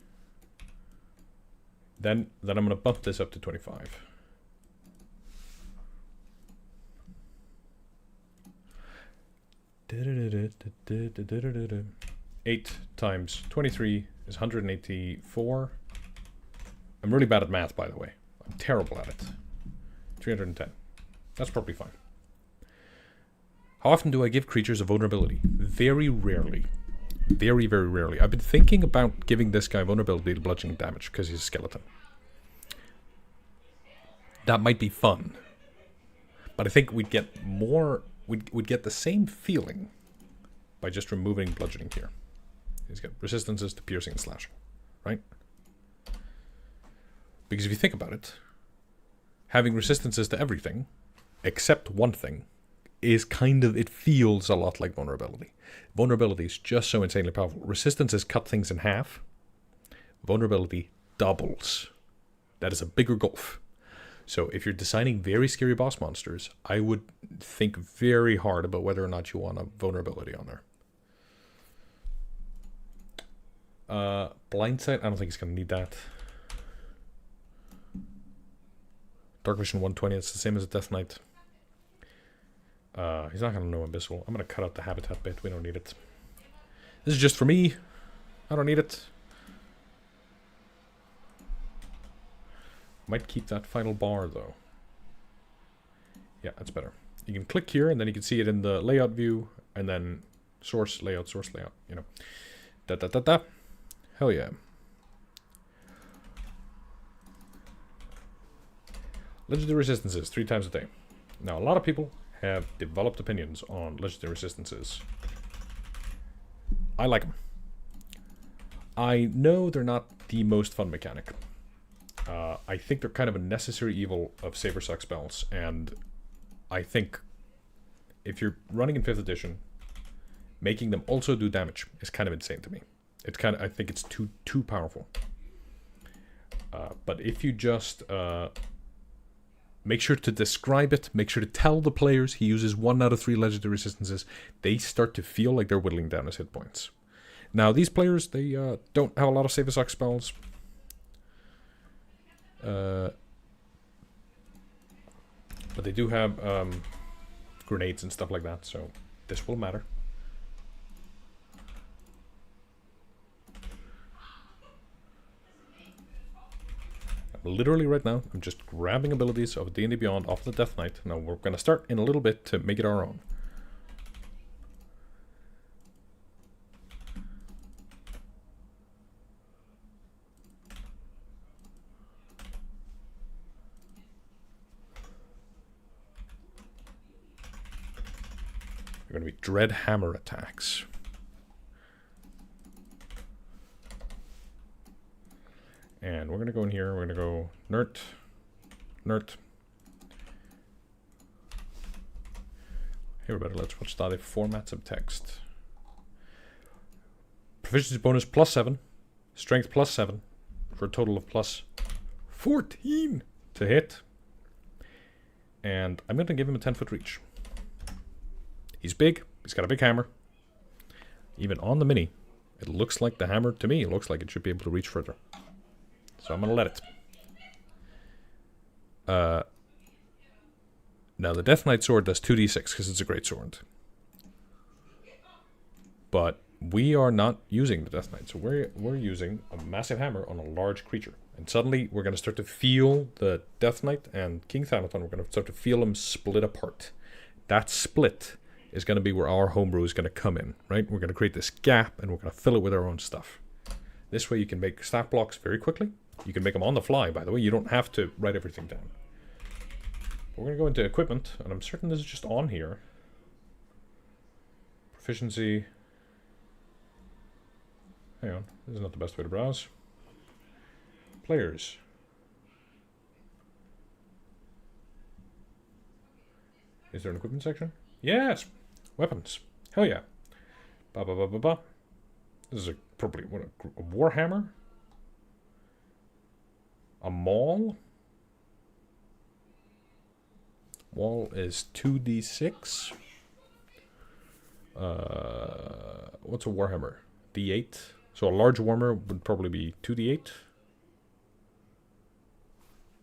Then I'm going to bump this up to 25. Eight times 23 is 184. I'm really bad at math, by the way. I'm terrible at it. 310. That's probably fine. How often do I give creatures a vulnerability? Very rarely. Very, very rarely. I've been thinking about giving this guy vulnerability to bludgeoning damage because he's a skeleton. That might be fun. But I think we'd get more... We'd get the same feeling by just removing bludgeoning here. He's got resistances to piercing and slashing, right? Because if you think about it, having resistances to everything, except one thing, is kind of, it feels a lot like vulnerability. Vulnerability is just so insanely powerful. Resistances cut things in half. Vulnerability doubles. That is a bigger gulf. So if you're designing very scary boss monsters, I would think very hard about whether or not you want a vulnerability on there. Blind Sight, I don't think he's going to need that. Dark Vision 120, it's the same as a Death Knight. He's not going to know Abyssal. I'm going to cut out the habitat bit. We don't need it. This is just for me. I don't need it. Might keep that final bar, though. Yeah, that's better. You can click here, and then you can see it in the layout view, and then source layout, you know. Da-da-da-da. Hell yeah. Legendary resistances, 3 times a day. Now, a lot of people have developed opinions on legendary resistances. I like them. I know they're not the most fun mechanic. I think they're kind of a necessary evil of Saber Suck spells, and I think if you're running in 5th edition, making them also do damage is kind of insane to me. I think it's too powerful. But if you just make sure to describe it, make sure to tell the players he uses 1 out of 3 legendary resistances, they start to feel like they're whittling down his hit points. Now, these players, they don't have a lot of Save a Suck spells. But they do have grenades and stuff like that, so this will matter. Literally right now, I'm just grabbing abilities of D&D Beyond off the Death Knight. Now we're going to start in a little bit to make it our own. They're going to be Dread Hammer attacks. And we're going to go in here, we're going to go Nert, Nert. Hey everybody, let's watch Daði format some text. Proficiency bonus +7, strength +7, for a total of +14 to hit. And I'm going to give him a 10-foot reach. He's big, he's got a big hammer. Even on the mini, it looks like the hammer, to me, it looks like it should be able to reach further. So I'm going to let it. Now the Death Knight sword does 2d6 because it's a great sword. But we are not using the Death Knight, so we're using a massive hammer on a large creature. And suddenly we're going to start to feel the Death Knight and King Thanaton, we're going to start to feel them split apart. That split is going to be where our homebrew is going to come in, right? We're going to create this gap and we're going to fill it with our own stuff. This way you can make stat blocks very quickly. You can make them on the fly, by the way. You don't have to write everything down. We're going to go into equipment, and I'm certain this is just on here. Proficiency. Hang on, this is not the best way to browse. Players. Is there an equipment section? Yes! Weapons. Hell yeah. Ba ba ba ba ba. This is probably what, a warhammer? A maul? Maul is 2d6. What's a warhammer? D8. So a large warhammer would probably be 2d8.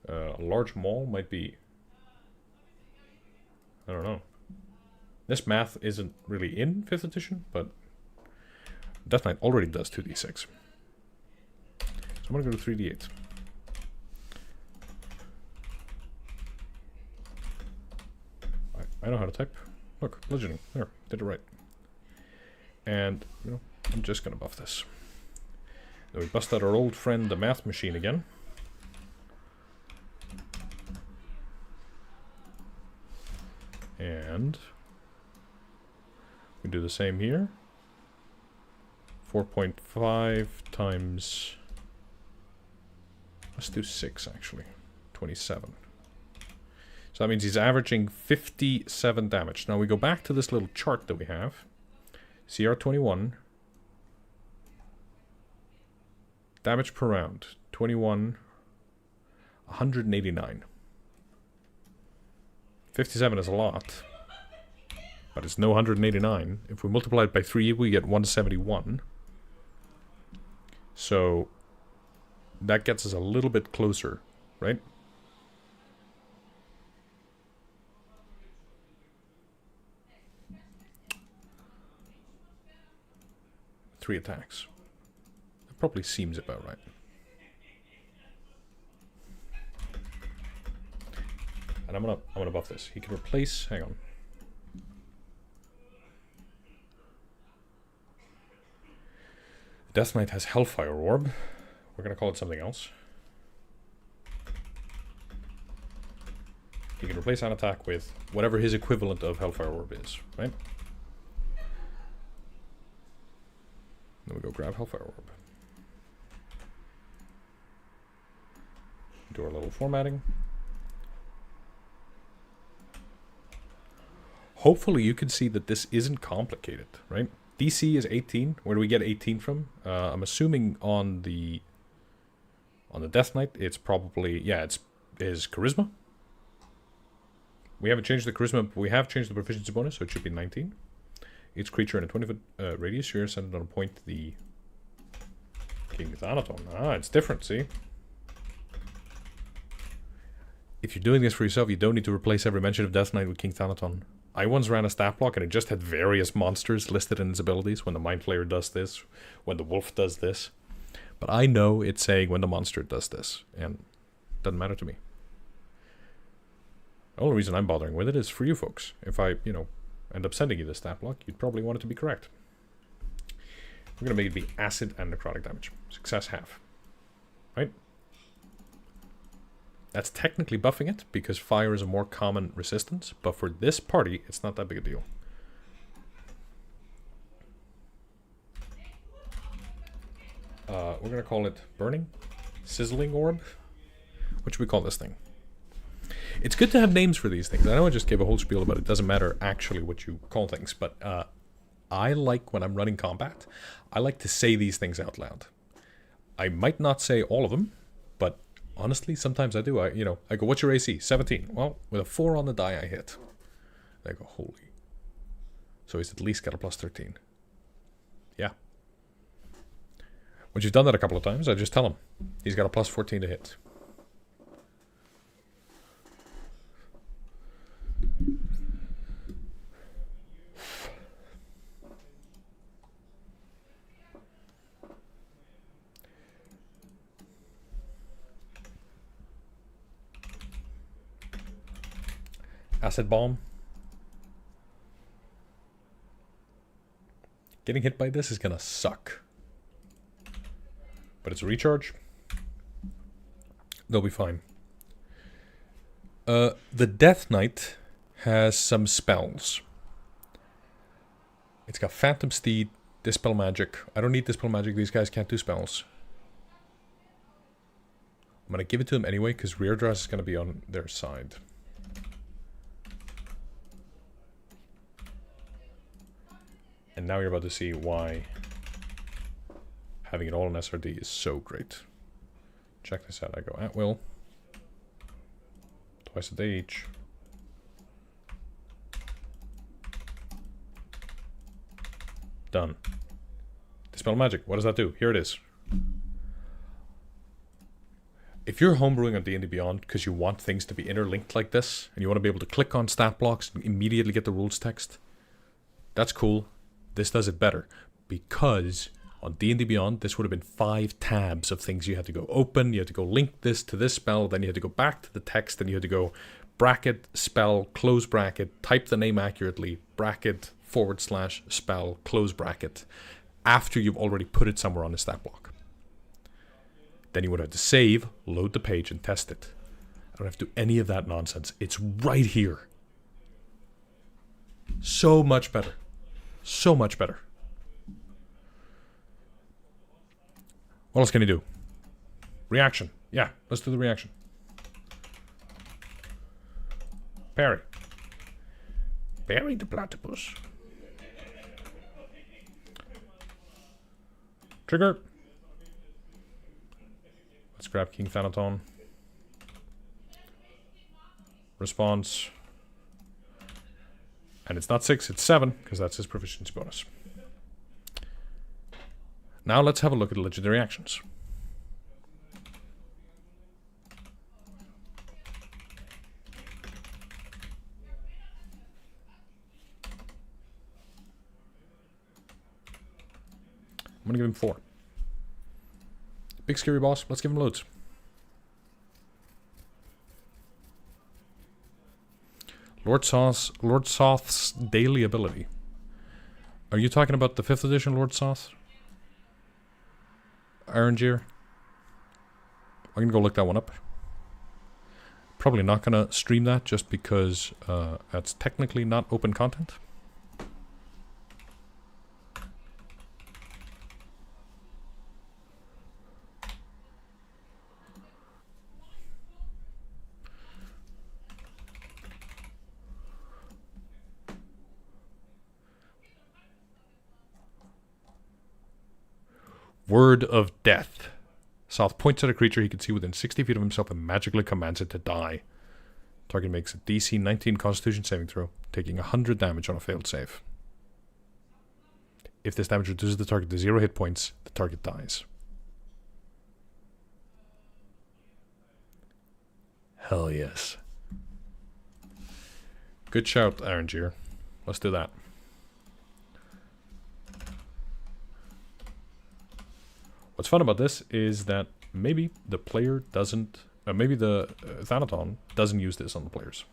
A large maul might be... I don't know. This math isn't really in 5th edition, but Death Knight already does 2d6. So I'm going to go to 3d8. I know how to type. Look, bludgeoning. There, did it right. And, you know, I'm just going to buff this. Then we bust out our old friend, the math machine again. And we do the same here. 4.5 times... Let's do 6, actually. 27. So that means he's averaging 57 damage. Now we go back to this little chart that we have. CR21. Damage per round. 21. 189. 57 is a lot. But it's no 189. If we multiply it by 3, we get 171. So that gets us a little bit closer, right? Three attacks. That probably seems about right. And I'm gonna buff this. He can replace. Hang on. Death Knight has Hellfire Orb. We're gonna call it something else. He can replace an attack with whatever his equivalent of Hellfire Orb is, right? Then we go grab Hellfire Orb. Do our little formatting. Hopefully you can see that this isn't complicated, right? DC is 18. Where do we get 18 from? I'm assuming on the Death Knight, it's probably, yeah, it's Charisma. We haven't changed the Charisma, but we have changed the proficiency bonus, so it should be 19. Each creature in a 20-foot radius, you're sent on a point the King Thanaton. Ah, it's different, see? If you're doing this for yourself, you don't need to replace every mention of Death Knight with King Thanaton. I once ran a stat block and it just had various monsters listed in its abilities. When the Mind Flayer does this, when the Wolf does this. But I know it's saying when the monster does this, and it doesn't matter to me. The only reason I'm bothering with it is for you folks. If I, end up sending you this stat block, you'd probably want it to be correct. We're going to make it be acid and necrotic damage. Success half. Right? That's technically buffing it, because fire is a more common resistance, but for this party, it's not that big a deal. We're going to call it Burning, Sizzling Orb. What should we call this thing? It's good to have names for these things. I know I just gave a whole spiel about it. It doesn't matter actually what you call things, but I like, when I'm running combat, I like to say these things out loud. I might not say all of them, but honestly, sometimes I do. I go, what's your AC? 17. Well, with a 4 on the die, I hit. I go, holy. So he's at least got a plus 13. Yeah. Once you've done that a couple of times, I just tell him. He's got a plus 14 to hit. Acid Bomb. Getting hit by this is gonna suck. But it's a recharge. They'll be fine. The Death Knight has some spells. It's got Phantom Steed, Dispel Magic. I don't need Dispel Magic, these guys can't do spells. I'm gonna give it to them anyway, because Rear Dress is gonna be on their side. And now you're about to see why having it all in SRD is so great. Check this out. I go at will. Twice a day each. Done. Dispel Magic. What does that do? Here it is. If you're homebrewing on D&D Beyond because you want things to be interlinked like this, and you want to be able to click on stat blocks and immediately get the rules text, that's cool. This does it better, because on D&D Beyond, this would have been 5 tabs of things you had to go open, you had to go link this to this spell, then you had to go back to the text, and you had to go bracket, spell, close bracket, type the name accurately, bracket, / spell, close bracket, after you've already put it somewhere on the stat block. Then you would have to save, load the page, and test it. I don't have to do any of that nonsense. It's right here. So much better. So much better. What else can you do? Reaction. Yeah, let's do the reaction. Parry. Parry the platypus. Trigger. Let's grab King Thanaton. Response. And it's not 6, it's 7, because that's his proficiency bonus. Now let's have a look at the legendary actions. I'm gonna give him 4. Big scary boss, let's give him loads. Lord Soth's daily ability. Are you talking about the 5th edition Lord Soth? Aranjir? I'm gonna go look that one up. Probably not gonna stream that just because that's technically not open content. Word of Death. South points at a creature he can see within 60 feet of himself and magically commands it to die. Target makes a DC 19 Constitution saving throw, taking 100 damage on a failed save. If this damage reduces the target to 0 hit points, the target dies. Hell yes. Good shout, Arangier. Let's do that. What's fun about this is that maybe the player doesn't... maybe the Thanaton doesn't use this on the players.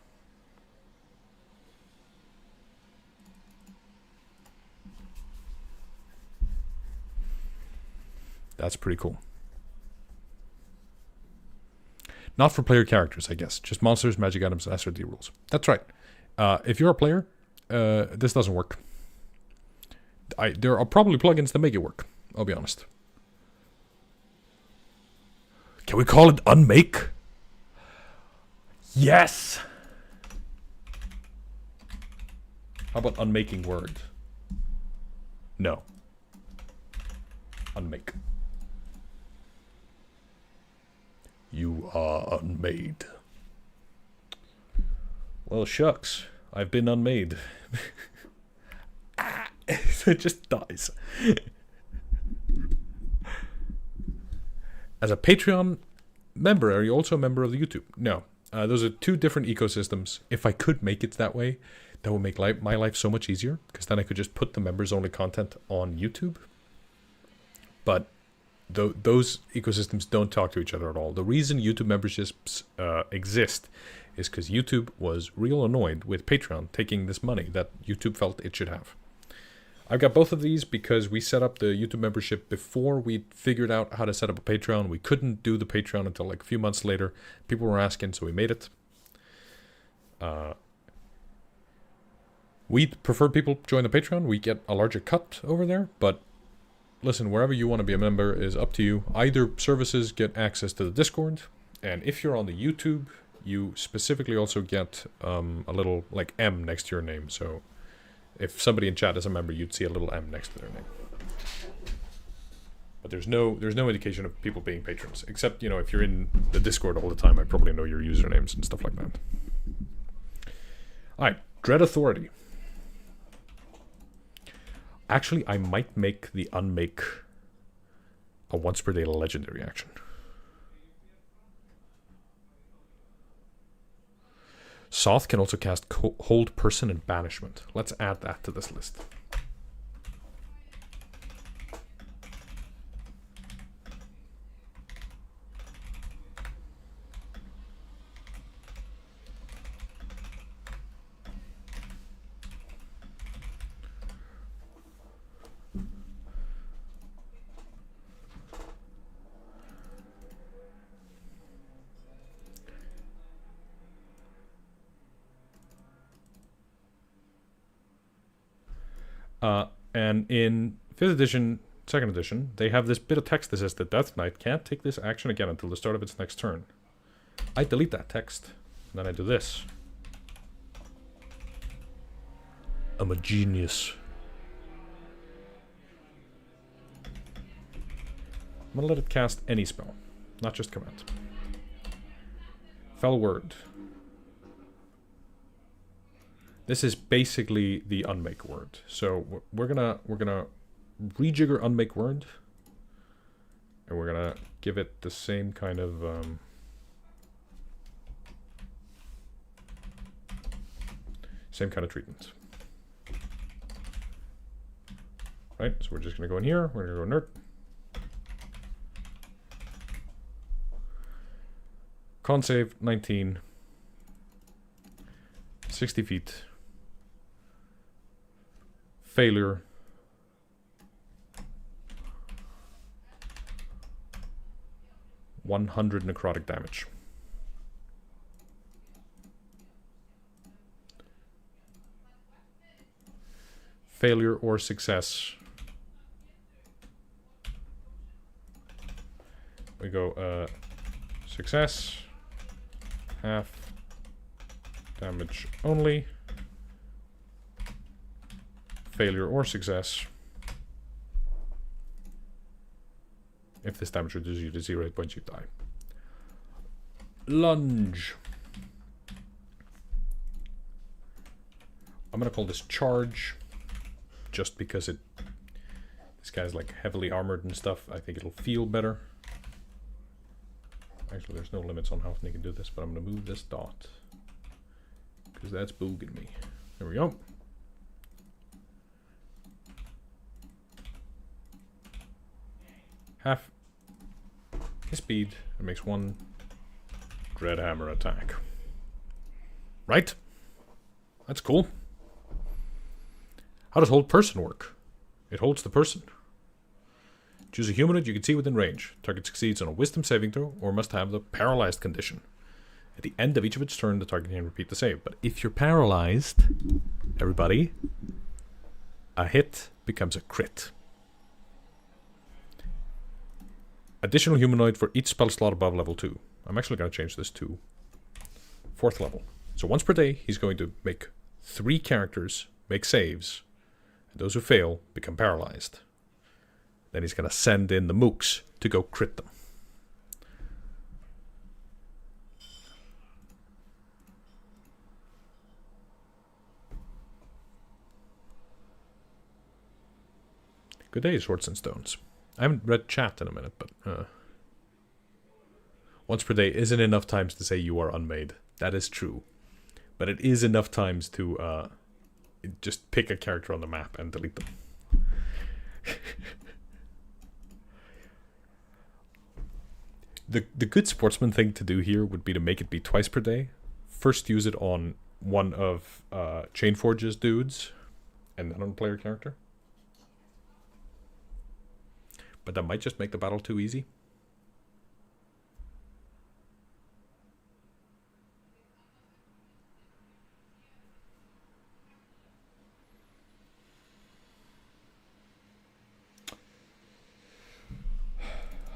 That's pretty cool. Not for player characters, I guess. Just monsters, magic items, SRD rules. That's right. If you're a player, this doesn't work. There are probably plugins that make it work. I'll be honest. Can we call it unmake? Yes! How about unmaking word? No. Unmake. You are unmade. Well, shucks. I've been unmade. It just dies. As a Patreon member, are you also a member of the YouTube? No. Those are two different ecosystems. If I could make it that way, that would make my life so much easier, because then I could just put the members-only content on YouTube. But those ecosystems don't talk to each other at all. The reason YouTube memberships exist is because YouTube was real annoyed with Patreon taking this money that YouTube felt it should have. I've got both of these because we set up the YouTube membership before we figured out how to set up a Patreon. We couldn't do the Patreon until like a few months later. People were asking, so we made it. We prefer people join the Patreon. We get a larger cut over there, but listen, wherever you want to be a member is up to you. Either services get access to the Discord, and if you're on the YouTube, you specifically also get a little like M next to your name. So if somebody in chat is a member, you'd see a little M next to their name. But there's no indication of people being patrons, except, you know, if you're in the Discord all the time, I probably know your usernames and stuff like that. All right, Dread Authority. Actually, I might make the unmake a once per day legendary action. Soth can also cast Hold Person and Banishment. Let's add that to this list. And in 5th edition, 2nd edition, they have this bit of text that says the Death Knight can't take this action again until the start of its next turn. I delete that text, and then I do this. I'm a genius. I'm gonna let it cast any spell, not just command. Fell Word. This is basically the unmake word. So we're gonna rejigger unmake word, and we're gonna give it the same kind of treatment. Right. So we're just gonna go in here. We're gonna go nerd. Con save 19. 60 feet. Failure. $100 necrotic damage. Failure or success. We go success, half damage only. Failure or success, If this damage reduces you to 0 hit points, you die. Lunge. I'm gonna call this charge, just because this guy's like heavily armored and stuff. I think it'll feel better. Actually, there's no limits on how often you can do this, but I'm gonna move this dot because that's booging me. There we go. Half his speed. It makes 1 dread hammer attack. Right? That's cool. How does hold person work? It holds the person. Choose a humanoid you can see within range. Target succeeds on a wisdom saving throw or must have the paralyzed condition. At the end of each of its turn, the target can repeat the save. But if you're paralyzed, everybody, a hit becomes a crit. Additional humanoid for each spell slot above level 2. I'm actually going to change this to 4th level. So once per day, he's going to make 3 characters make saves. And those who fail become paralyzed. Then he's going to send in the mooks to go crit them. Good day, Swords and Stones. I haven't read chat in a minute, but once per day isn't enough times to say you are unmade. That is true. But it is enough times to just pick a character on the map and delete them. The good sportsman thing to do here would be to make it be twice per day. First use it on one of Chainforge's dudes, and then on a player character. But that might just make the battle too easy.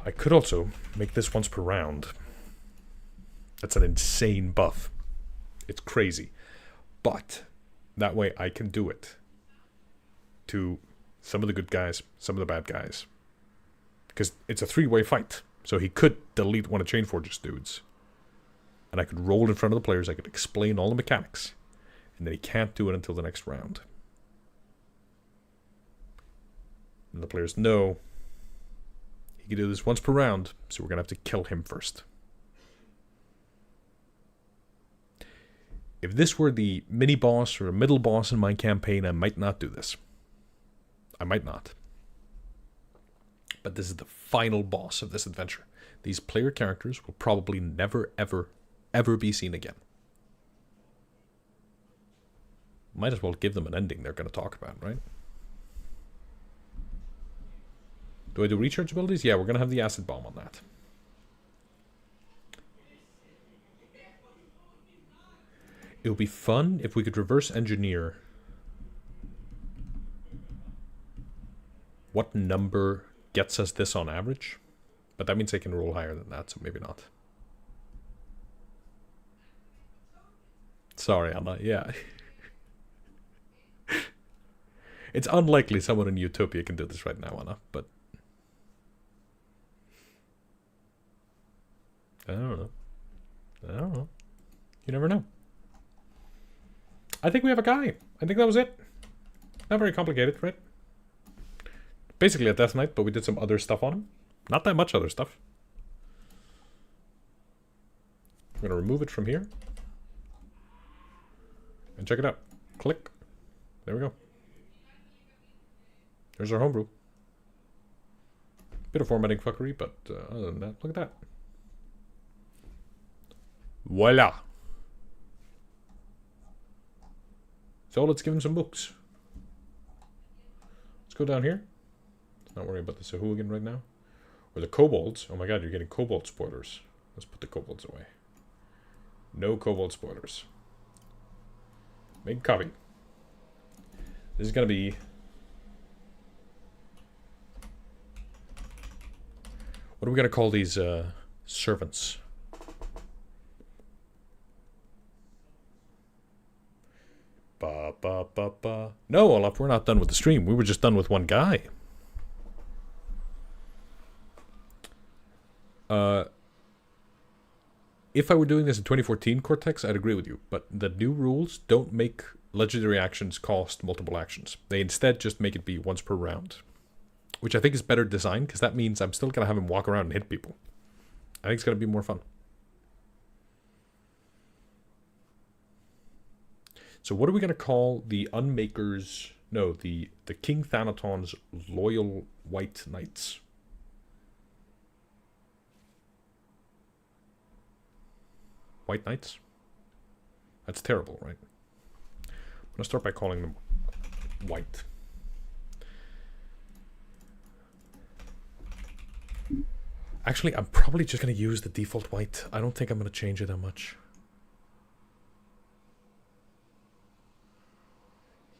I could also make this once per round. That's an insane buff. It's crazy. But that way I can do it to some of the good guys, some of the bad guys. Because it's a 3-way fight. So he could delete one of Chainforge's dudes. And I could roll in front of the players. I could explain all the mechanics. And then he can't do it until the next round. And the players know he can do this once per round, so we're going to have to kill him first. If this were the mini-boss or a middle boss in my campaign, I might not do this. I might not. But this is the final boss of this adventure. These player characters will probably never, ever, ever be seen again. Might as well give them an ending they're going to talk about, right? Do I do recharge abilities? Yeah, we're going to have the acid bomb on that. It would be fun if we could reverse engineer what number gets us this on average. But that means I can roll higher than that, so maybe not. Sorry, Anna. Yeah. It's unlikely someone in Utopia can do this right now, Anna, but I don't know. I don't know. You never know. I think we have a guy. I think that was it. Not very complicated, right? Basically a Death Knight, but we did some other stuff on him. Not that much other stuff. I'm going to remove it from here. And check it out. Click. There we go. There's our homebrew. Bit of formatting fuckery, but other than that, look at that. Voila. So let's give him some books. Let's go down here. Let's not worry about the Sahuagin right now. Or the kobolds. Oh my god, you're getting kobold spoilers. Let's put the kobolds away. No kobold spoilers. Make copy. This is going to be... What are we going to call these servants? Ba, ba, ba, ba. No, Olaf, we're not done with the stream. We were just done with one guy. If I were doing this in 2014 Cortex, I'd agree with you. But the new rules don't make legendary actions cost multiple actions. They instead just make it be once per round. Which I think is better designed, because that means I'm still going to have him walk around and hit people. I think it's going to be more fun. So what are we going to call the Unmakers... No, the King Thanaton's Loyal White Knights? White Knights? That's terrible, right? I'm going to start by calling them white. Actually, I'm probably just going to use the default white. I don't think I'm going to change it that much.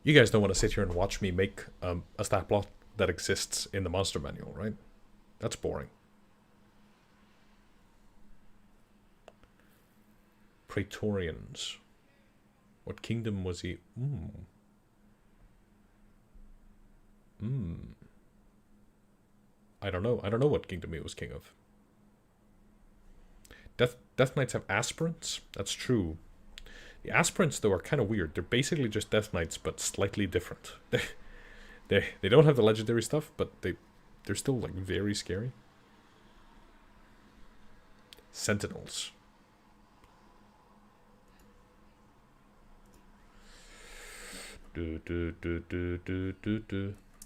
You guys don't want to sit here and watch me make a stat block that exists in the monster manual, right? That's boring. Praetorians. What kingdom was he? I don't know. I don't know what kingdom he was king of. Death Knights have aspirants? That's true. The aspirants, though, are kind of weird. They're basically just Death Knights, but slightly different. They don't have the legendary stuff, but they're still, like, very scary. Sentinels.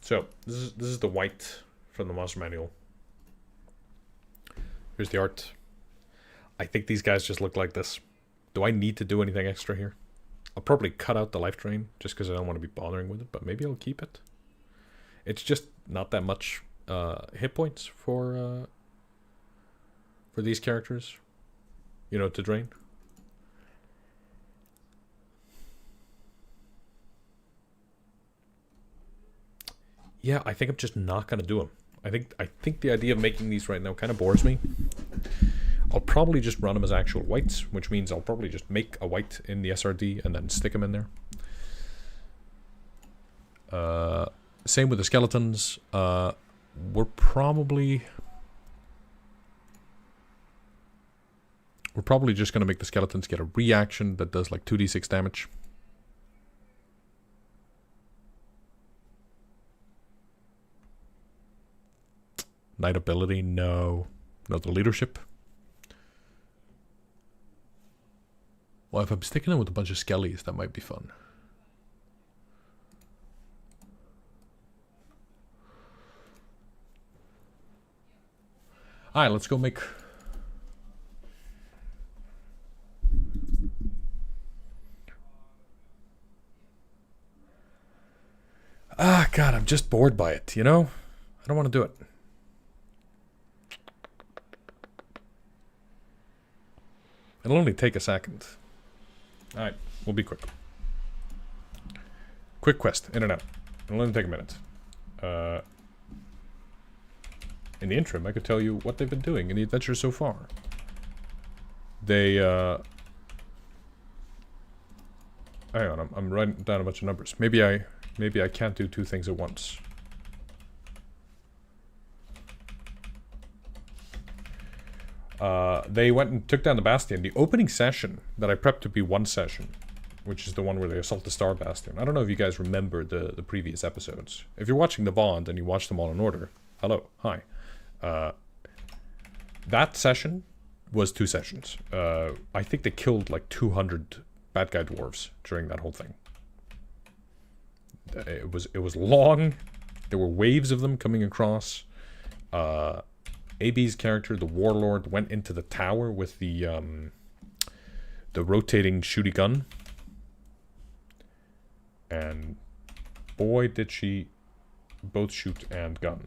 So, this is the white from the monster manual. Here's the art. I think these guys just look like this. Do I need to do anything extra here? I'll probably cut out the life drain just because I don't want to be bothering with it, but maybe I'll keep it. It's just not that much hit points for these characters, you know, to drain. Yeah, I think I'm just not gonna do them. I think the idea of making these right now kind of bores me. I'll probably just run them as actual whites, which means I'll probably just make a white in the SRD and then stick them in there. Same with the skeletons. We're probably just going to make the skeletons get a reaction that does like 2d6 damage. Knight ability, no. No, the leadership. Well, if I'm sticking them with a bunch of skellies, that might be fun. Alright, let's go make... Ah, God, I'm just bored by it, you know? I don't want to do it. It'll only take a second. Alright, we'll be quick. Quick quest, in and out. It'll only take a minute. In the interim, I could tell you what they've been doing in the adventure so far. They, hang on, I'm writing down a bunch of numbers. Maybe I can't do two things at once. They went and took down the Bastion. The opening session that I prepped to be one session, which is the one where they assault the Star Bastion. I don't know if you guys remember the previous episodes. If you're watching the Bond and you watch them all in order, hello, hi. That session was two sessions. I think they killed like 200 bad guy dwarves during that whole thing. It was long. There were waves of them coming across. AB's character, the Warlord, went into the tower with the rotating shooty gun. And boy, did she both shoot and gun.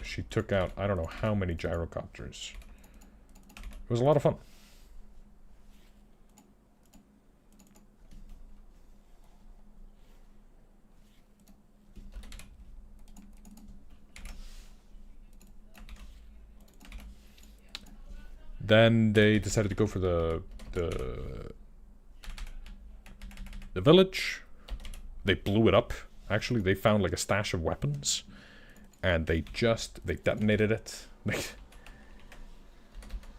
She took out, I don't know how many gyrocopters. It was a lot of fun. Then they decided to go for the village. They blew it up. Actually, they found like a stash of weapons, and they detonated it.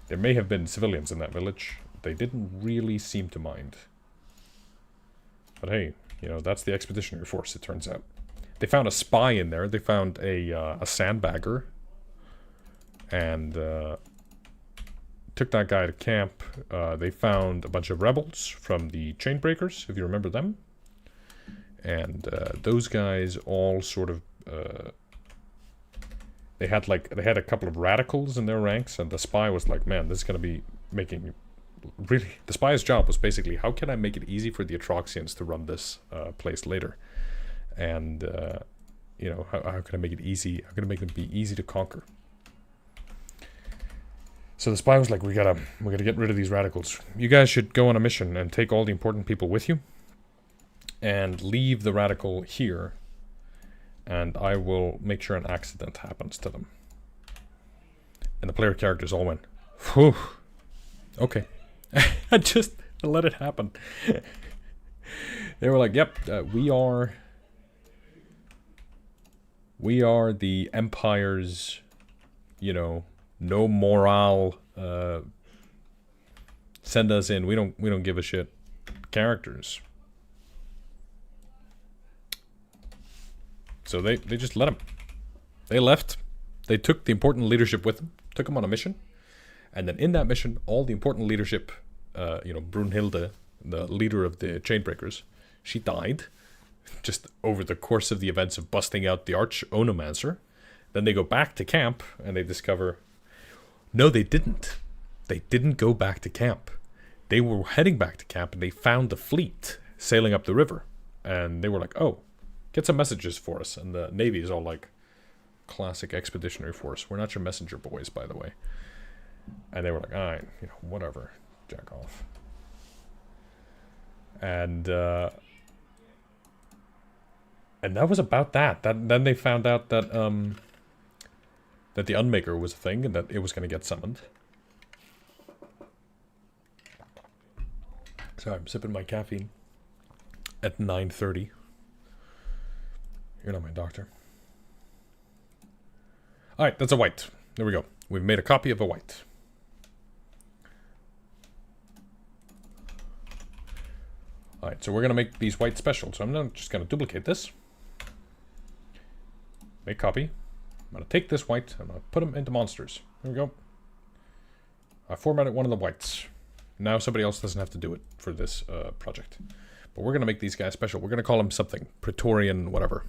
There may have been civilians in that village. They didn't really seem to mind. But hey, you know, that's the expeditionary force, it turns out. They found a spy in there. They found a sandbagger. And took that guy to camp. They found a bunch of rebels from the Chainbreakers, if you remember them. And those guys all sort of... They had a couple of radicals in their ranks, and the spy was like, man, this is going to be making... Really, the spy's job was basically, how can I make it easy for the Atroxians to run this place later? And, you know, how can I make it easy? How can I make them be easy to conquer? So the spy was like, we gotta get rid of these radicals. You guys should go on a mission and take all the important people with you. And leave the radical here. And I will make sure an accident happens to them. And the player characters all went, whew. Okay. I just let it happen. They were like, yep, we are the Empire's, you know, no morale, send us in, we don't give a shit characters. So they just let them. They left. They took the important leadership with them, took them on a mission. And then in that mission, all the important leadership, you know, Brunhilde, the leader of the Chainbreakers, she died just over the course of the events of busting out the Arch Onomancer. Then they go back to camp and they discover... No, they didn't. They didn't go back to camp. They were heading back to camp and they found the fleet sailing up the river. And they were like, oh, get some messages for us. And the Navy is all like, classic expeditionary force. We're not your messenger boys, by the way. And they were like, alright, you know, whatever. Jack off. And that was about that. Then they found out that that the Unmaker was a thing and that it was going to get summoned. So I'm sipping my caffeine at 9:30. You're not my doctor. Alright, that's a white. There we go. We've made a copy of a white. Alright, so we're going to make these white special. So I'm just going to duplicate this. Make copy. I'm going to take this white. I'm going to put them into monsters. There we go. I formatted one of the whites. Now somebody else doesn't have to do it for this project. But we're going to make these guys special. We're going to call them something. Praetorian whatever.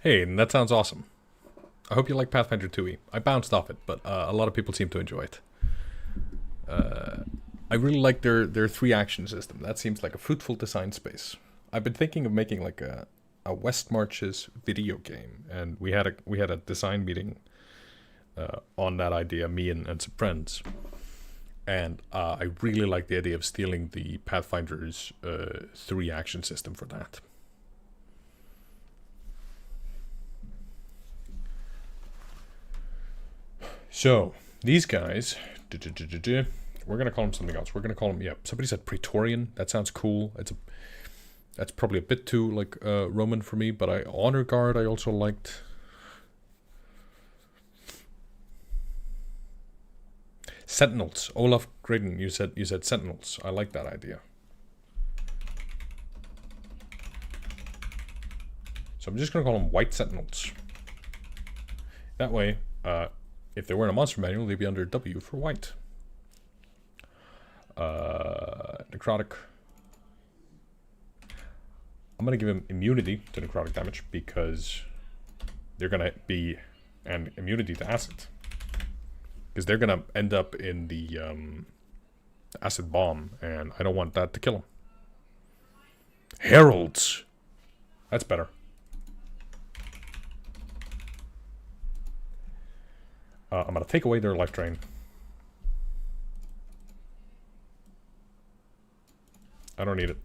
Hey, and that sounds awesome. I hope you like Pathfinder 2e. I bounced off it, but a lot of people seem to enjoy it. I really like their 3-action system. That seems like a fruitful design space. I've been thinking of making like a West Marches video game, and we had a design meeting on that idea, me and some friends. And I really like the idea of stealing the Pathfinder's 3-action system for that. So, these guys, we're going to call them something else. We're going to call them, somebody said Praetorian. That sounds cool. That's probably a bit too, like, Roman for me, but Honor Guard I also liked. Sentinels. Olaf Graydon, you said Sentinels. I like that idea. So I'm just going to call them White Sentinels. That way, if they weren't a monster manual, they'd be under W for white. Necrotic. I'm going to give him immunity to necrotic damage because they're going to be an immunity to acid. Because they're going to end up in the acid bomb, and I don't want that to kill them. Heralds. That's better. I'm going to take away their life drain. I don't need it.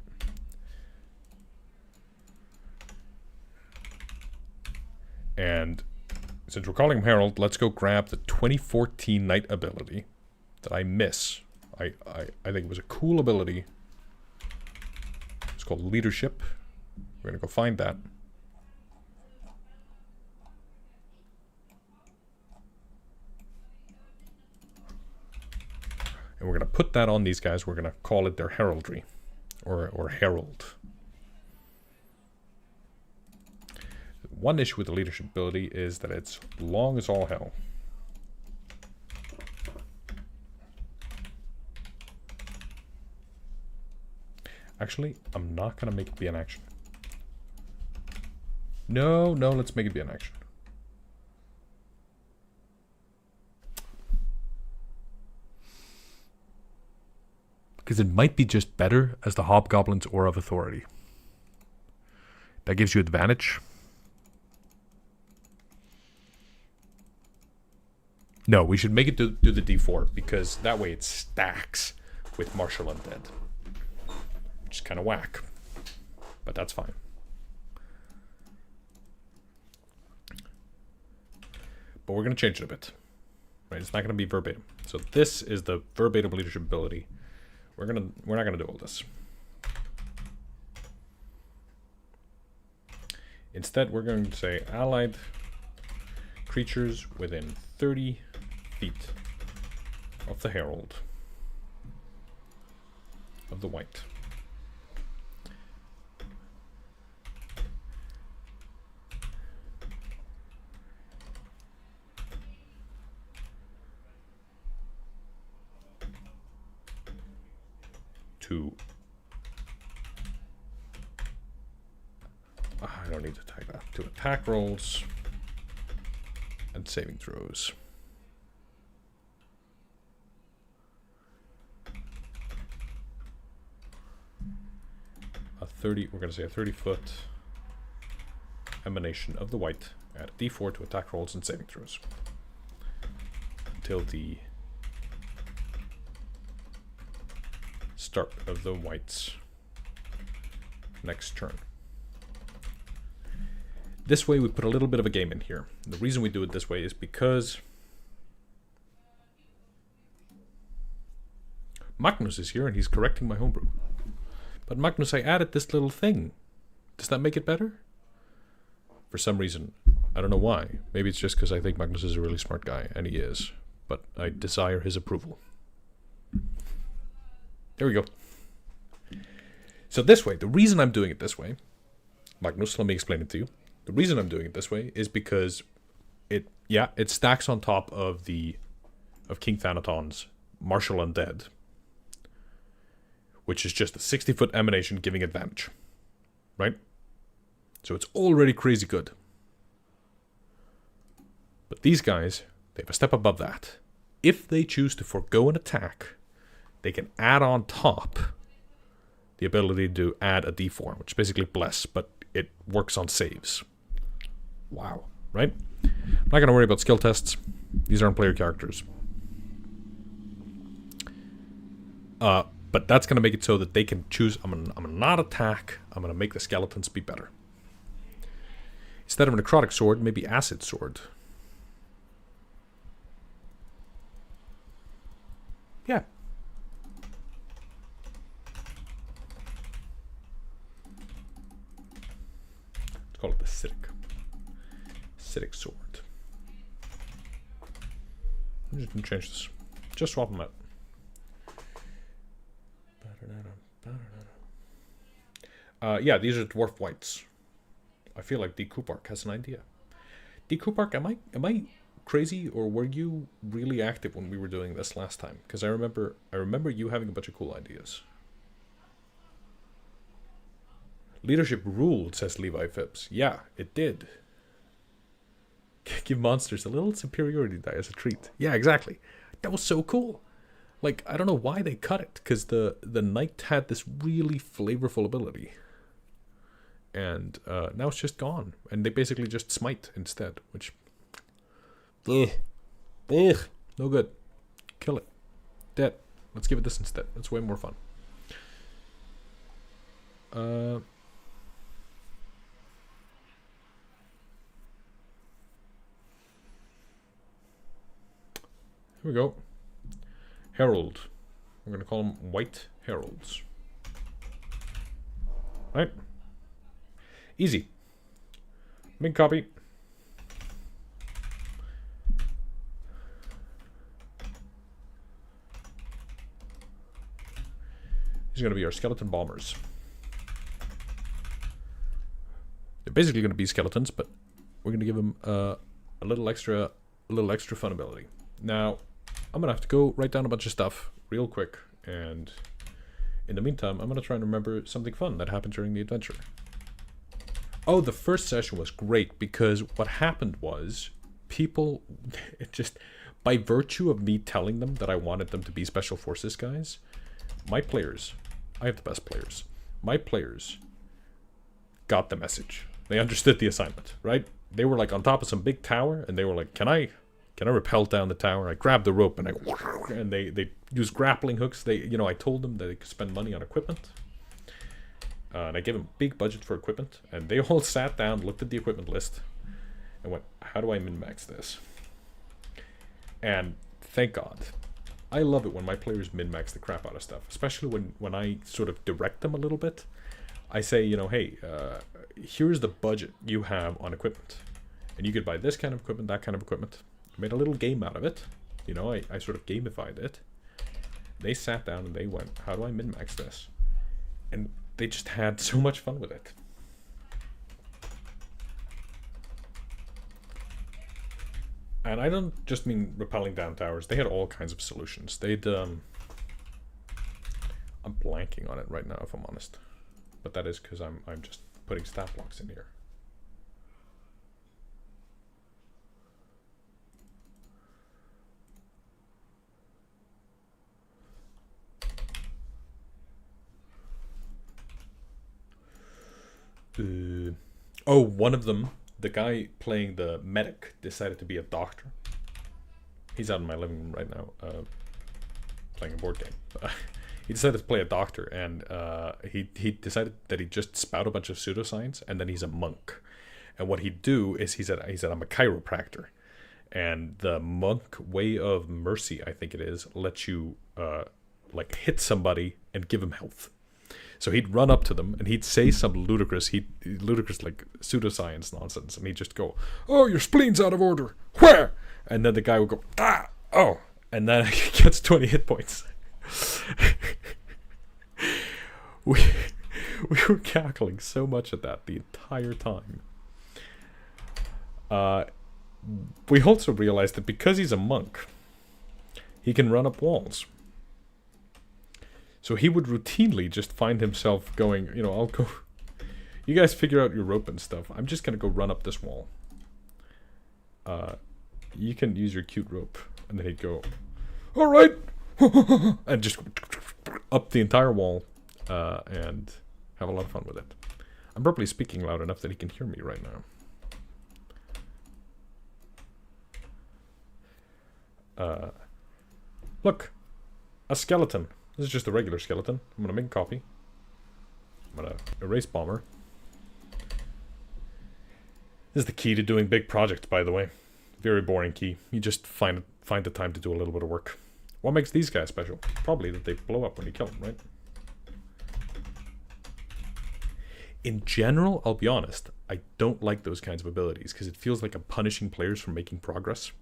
And since we're calling him Herald, let's go grab the 2014 Knight ability that I miss. I think it was a cool ability. It's called Leadership. We're going to go find that. And we're going to put that on these guys. We're going to call it their heraldry. Or herald. One issue with the leadership ability is that it's long as all hell. Actually, I'm not going to make it be an action. No, let's make it be an action. Because it might be just better as the Hobgoblin's Aura of Authority. That gives you advantage. No, we should make it do the D4, because that way it stacks with Martial Undead. Which is kind of whack. But that's fine. But we're going to change it a bit. Right? It's not going to be verbatim. So this is the verbatim leadership ability. We're not going to do all this. Instead, we're going to say allied creatures within 30 feet of the herald of the white. I don't need to type that. To attack rolls and saving throws. We're going to say a 30-foot emanation of the white. Add a d4 to attack rolls and saving throws. Until the start of the white's next turn. This way we put a little bit of a game in here. The reason we do it this way is because Magnus is here and he's correcting my homebrew. But Magnus, I added this little thing. Does that make it better? For some reason. I don't know why. Maybe it's just because I think Magnus is a really smart guy, and he is. But I desire his approval. There we go. So this way, the reason I'm doing it this way, Magnus, let me explain it to you. The reason I'm doing it this way is because it stacks on top of King Thanaton's Martial Undead, which is just a 60-foot emanation giving advantage. Right? So it's already crazy good. But these guys, they have a step above that. If they choose to forego an attack, they can add on top the ability to add a d4, which is basically bless, but it works on saves. Wow. Right? I'm not going to worry about skill tests. These aren't player characters. But that's going to make it so that they can choose, I'm going to not attack, I'm going to make the skeletons be better. Instead of a necrotic sword, maybe acid sword. Yeah. Let's call it the acidic sword. I'm just going to change this. Just swap them out. Yeah, these are dwarf whites. I feel like D. Kupark has an idea. D. Kupark, am I crazy, or were you really active when we were doing this last time? Because I remember you having a bunch of cool ideas. Leadership ruled, says Levi Phipps. Yeah, it did. Give monsters a little superiority die as a treat. Yeah, exactly. That was so cool. Like, I don't know why they cut it, because the knight had this really flavorful ability. And now it's just gone. And they basically just smite instead, which... no good. Kill it. Dead. Let's give it this instead. That's way more fun. Here we go. Herald. We're going to call them white heralds. Right? Easy. Big copy. These are going to be our skeleton bombers. They're basically going to be skeletons, but we're going to give them a little extra fun ability. Now, I'm going to have to go write down a bunch of stuff real quick, and in the meantime, I'm going to try and remember something fun that happened during the adventure. Oh, the first session was great because what happened was people, it just, by virtue of me telling them that I wanted them to be Special Forces guys, my players, I have the best players, my players got the message. They understood the assignment, right? They were like on top of some big tower, and they were like, can I rappel down the tower? I grabbed the rope, and they used grappling hooks. I told them that they could spend money on equipment. And I gave them a big budget for equipment, and they all sat down, looked at the equipment list, and went, how do I min-max this? And thank God. I love it when my players min-max the crap out of stuff, especially when I sort of direct them a little bit. I say, hey, here's the budget you have on equipment. And you could buy this kind of equipment, that kind of equipment. I made a little game out of it. I sort of gamified it. They sat down and they went, how do I min-max this? And they just had so much fun with it. And I don't just mean rappelling down towers. They had all kinds of solutions. I'm blanking on it right now, if I'm honest. But that is because I'm just putting stat blocks in here. One of them, the guy playing the medic, decided to be a doctor. He's out in my living room right now, playing a board game. He decided to play a doctor, and he decided that he'd just spout a bunch of pseudoscience, and then he's a monk. And what he'd do is he said I'm a chiropractor, and the monk way of mercy, I think it is, lets you hit somebody and give him health. So he'd run up to them and he'd say some ludicrous like pseudoscience nonsense, and he'd just go, "Oh, your spleen's out of order. Where?" And then the guy would go, "Ah, oh," and then he gets 20 hit points. we were cackling so much at that the entire time. We also realized that because he's a monk, he can run up walls. So he would routinely just find himself going, I'll go, you guys figure out your rope and stuff. I'm just going to go run up this wall. You can use your cute rope. And then he'd go, all right. And just up the entire wall and have a lot of fun with it. I'm probably speaking loud enough that he can hear me right now. Look, a skeleton. This is just a regular skeleton. I'm going to make a copy. I'm going to erase bomber. This is the key to doing big projects, by the way. Very boring key. You just find the time to do a little bit of work. What makes these guys special? Probably that they blow up when you kill them, right? In general, I'll be honest, I don't like those kinds of abilities because it feels like I'm punishing players for making progress.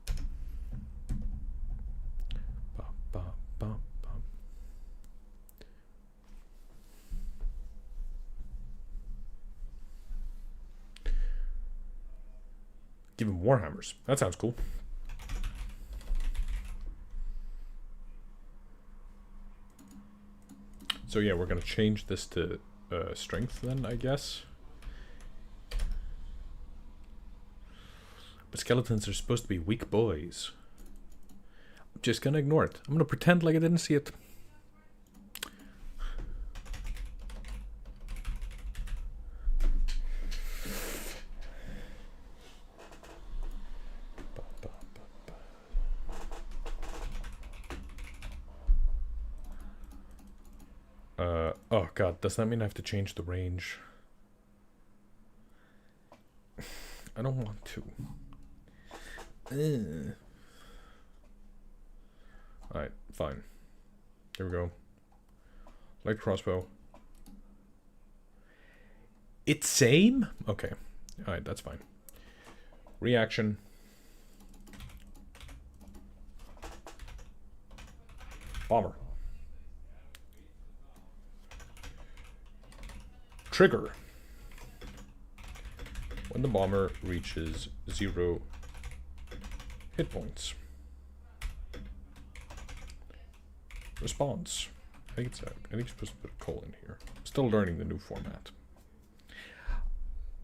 Give him warhammers. That sounds cool. So yeah, we're going to change this to strength then, I guess. But skeletons are supposed to be weak boys. I'm just going to ignore it. I'm going to pretend like I didn't see it. Oh god, does that mean I have to change the range? I don't want to. Alright, fine. Here we go. Light crossbow. It's same? Okay. Alright, that's fine. Reaction. Bomber. Trigger. When the bomber reaches 0 hit points. Response. I think you're supposed to put a colon here. Still learning the new format.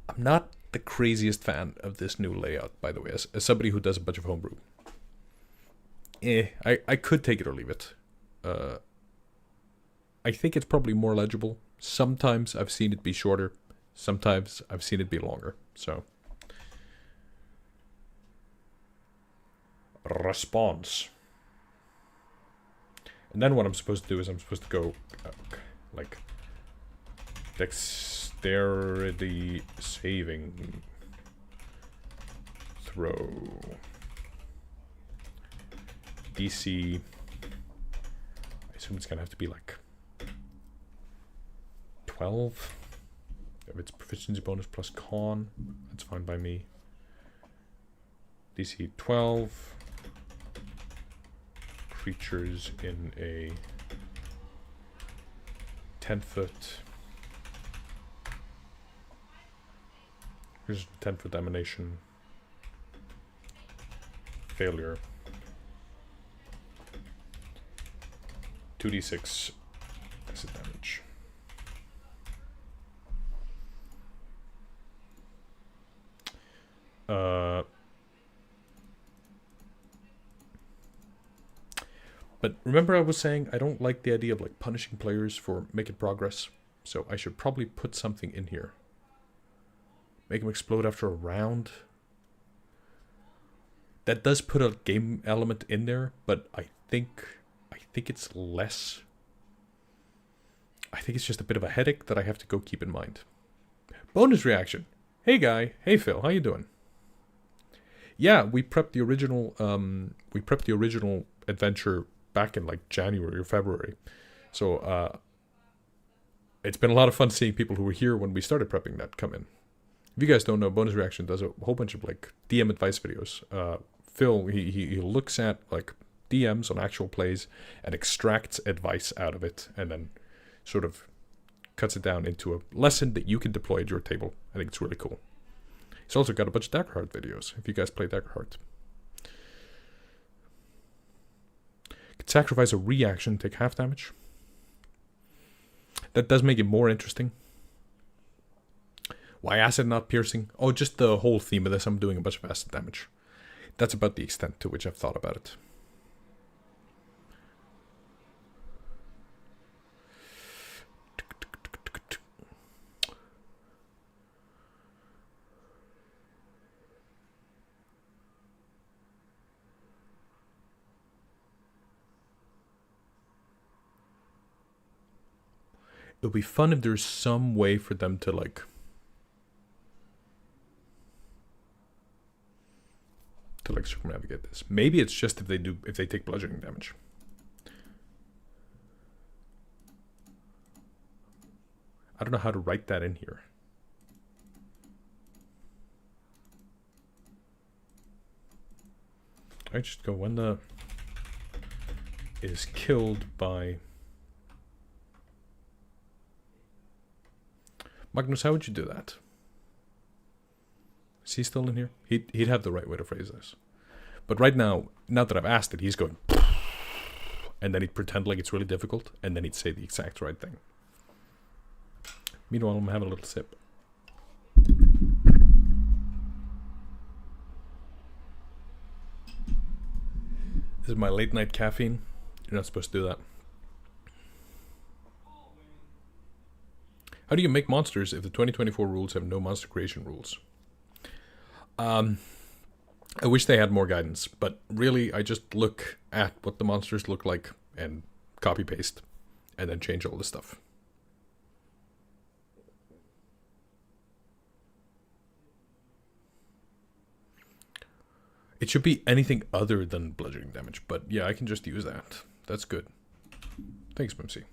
I'm not the craziest fan of this new layout, by the way, as somebody who does a bunch of homebrew. I could take it or leave it. I think it's probably more legible. Sometimes I've seen it be shorter. Sometimes I've seen it be longer. So, response. And then what I'm supposed to do is I'm supposed to go like dexterity saving throw. DC. I assume it's gonna have to be like 12. If it's proficiency bonus plus con, that's fine by me. DC 12. Creatures in a 10-foot. Here's 10-foot emanation. Failure. 2d6 acid damage. But remember I was saying I don't like the idea of like punishing players for making progress. So I should probably put something in here. Make them explode after a round. That does put a game element in there, but I think it's less. I think it's just a bit of a headache that I have to go keep in mind. Bonus reaction. Hey guy. Hey Phil. How you doing? Yeah, we prepped the original. Adventure back in like January or February. So it's been a lot of fun seeing people who were here when we started prepping that come in. If you guys don't know, Bonus Reaction does a whole bunch of like DM advice videos. Phil, he looks at like DMs on actual plays and extracts advice out of it and then sort of cuts it down into a lesson that you can deploy at your table. I think it's really cool. He's also got a bunch of Daggerheart videos, if you guys play Daggerheart. Could sacrifice a reaction, take half damage. That does make it more interesting. Why acid, not piercing? Oh, just the whole theme of this. I'm doing a bunch of acid damage. That's about the extent to which I've thought about it. It would be fun if there's some way for them to like circumnavigate this. Maybe it's just if they take bludgeoning damage. I don't know how to write that in here. I just go when the is killed by Magnus. How would you do that? Is he still in here? He'd have the right way to phrase this. But right now that I've asked it, he's going and then he'd pretend like it's really difficult and then he'd say the exact right thing. Meanwhile, I'm having a little sip. This is my late night caffeine. You're not supposed to do that. How do you make monsters if the 2024 rules have no monster creation rules? I wish they had more guidance, but really I just look at what the monsters look like and copy paste and then change all the stuff. It should be anything other than bludgeoning damage, but yeah, I can just use that. That's good. Thanks, Mimsy.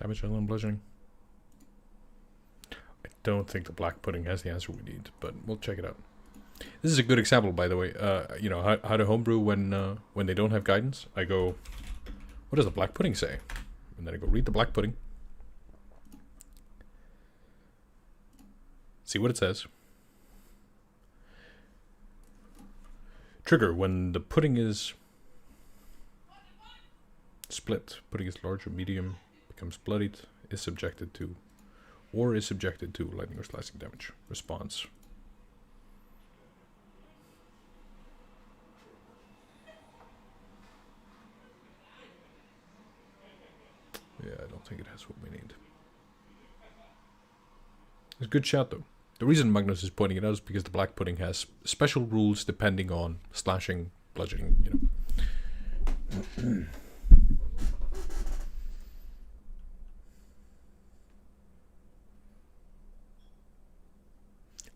Damage and bludgeoning. I don't think the black pudding has the answer we need, but we'll check it out. This is a good example, by the way. You know, how to homebrew when they don't have guidance. I go, what does the black pudding say? And then I go read the black pudding. See what it says. Trigger, when the pudding is split, pudding is large or medium, becomes bloodied, is subjected to lightning or slicing damage. Response. Yeah, I don't think it has what we need. It's a good shout, though. The reason Magnus is pointing it out is because the black pudding has special rules depending on slashing, bludgeoning, you know.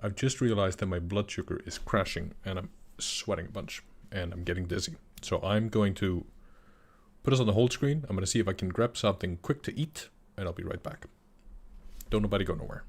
I've just realized that my blood sugar is crashing and I'm sweating a bunch and I'm getting dizzy. So I'm going to put us on the hold screen. I'm going to see if I can grab something quick to eat and I'll be right back. Don't nobody go nowhere.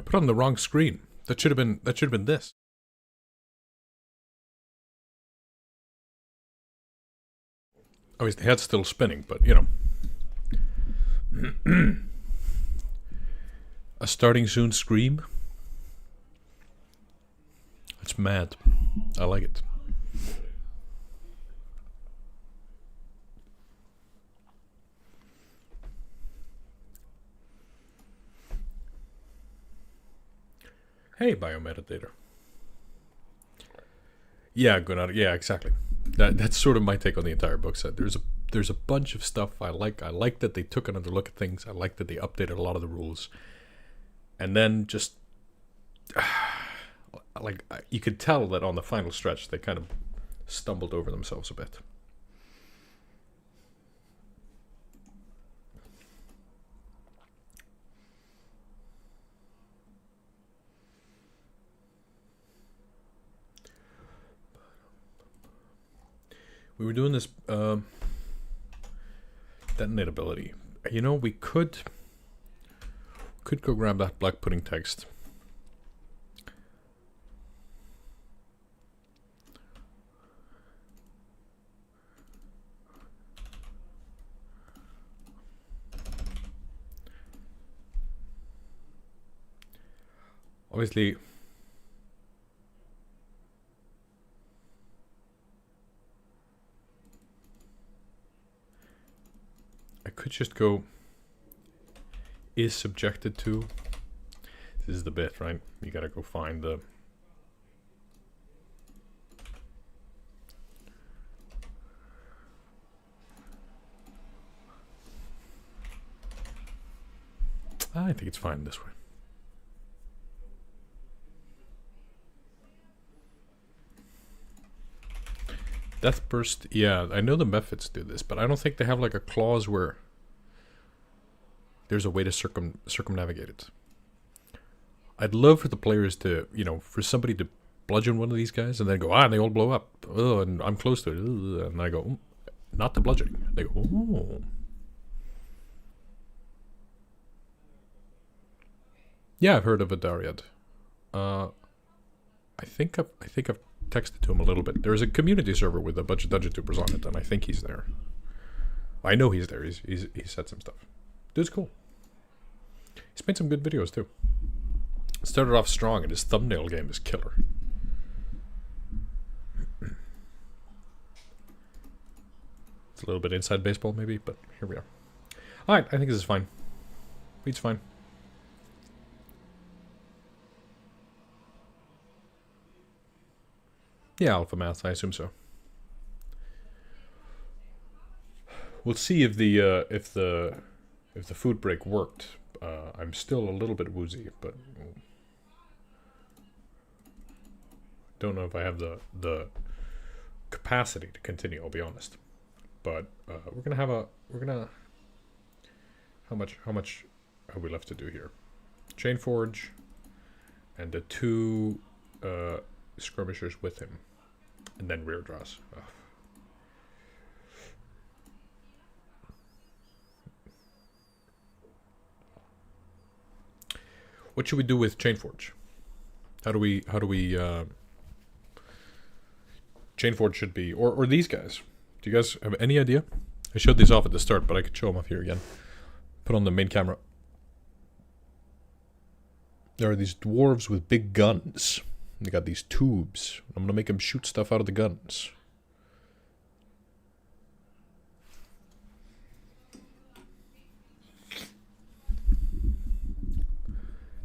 I put on the wrong screen. That should have been this. Oh, his head's still spinning, but you know. A starting soon scream. It's mad. I like it. Hey, biomeditator. Yeah, Gunnar. Yeah, exactly. That's sort of my take on the entire book set. There's a bunch of stuff I like. I like that they took another look at things. I like that they updated a lot of the rules. And then just like you could tell that on the final stretch they kind of stumbled over themselves a bit. We were doing this detonate ability. You know, we could go grab that black pudding text. Obviously, I could just go is subjected to. This is the bit, right? You gotta go find the I think it's fine this way. Death burst, yeah, I know the methods do this, but I don't think they have like a clause where there's a way to circumnavigate it. I'd love for the players to, you know, for somebody to bludgeon one of these guys and then go, and they all blow up. Oh, and I'm close to it. And I go, not the bludgeoning. They go, oh. Yeah, I've heard of a Dariad. I think I've texted to him a little bit. There's a community server with a bunch of Dungeon Tubers on it, and I think he's there. I know he's there. He's said some stuff. Dude's cool. He's made some good videos too. Started off strong, and his thumbnail game is killer. It's a little bit inside baseball, maybe, but here we are. All right, I think this is fine. Beat's fine. Yeah, alpha math. I assume so. We'll see if the food break worked. I'm still a little bit woozy, but don't know if I have the capacity to continue. I'll be honest. But we're gonna how much have we left to do here? Chain Forge and the two skirmishers with him, and then rear draws. Ugh. What should we do with Chainforge? How do we Chainforge should be, or these guys? Do you guys have any idea? I showed these off at the start, but I could show them off here again. Put on the main camera. There are these dwarves with big guns. They got these tubes. I'm gonna make them shoot stuff out of the guns.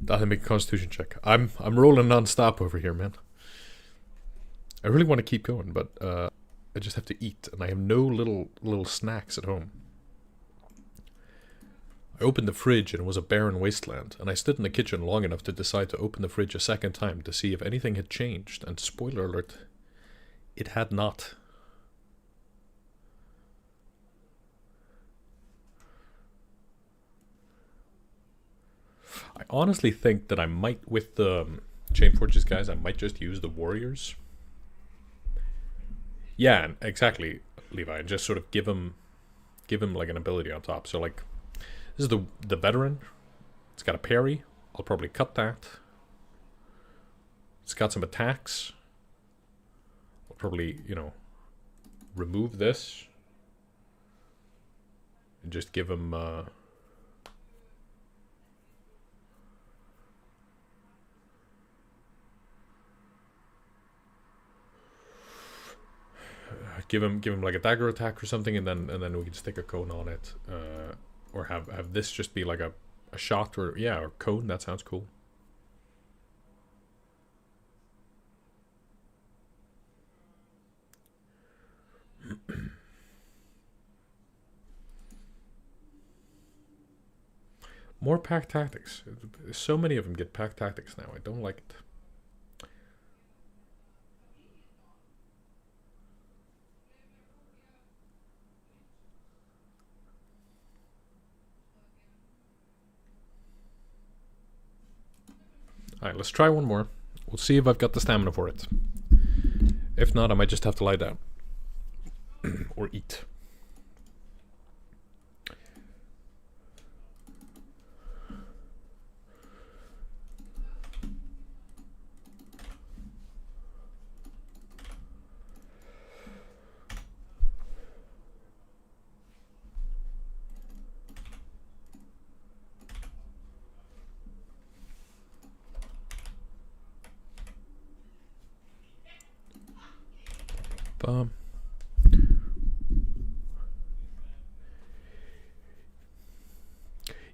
Daði, make a constitution check. I'm rolling non-stop over here, man. I really want to keep going, but I just have to eat, and I have no little snacks at home. I opened the fridge, and it was a barren wasteland, and I stood in the kitchen long enough to decide to open the fridge a second time to see if anything had changed, and spoiler alert, it had not. I honestly think that I might, with the Chainforge's guys, I might just use the warriors. Yeah, exactly, Levi, and just sort of give him like an ability on top. So like, this is the veteran. It's got a parry. I'll probably cut that. It's got some attacks. I'll probably, remove this. And just give him... give him like a dagger attack or something, and then we can stick a cone on it, or have this just be like a shot, or cone. That sounds cool. More pack tactics. So many of them get pack tactics now. I don't like it. Alright, let's try one more. We'll see if I've got the stamina for it. If not, I might just have to lie down. Or eat.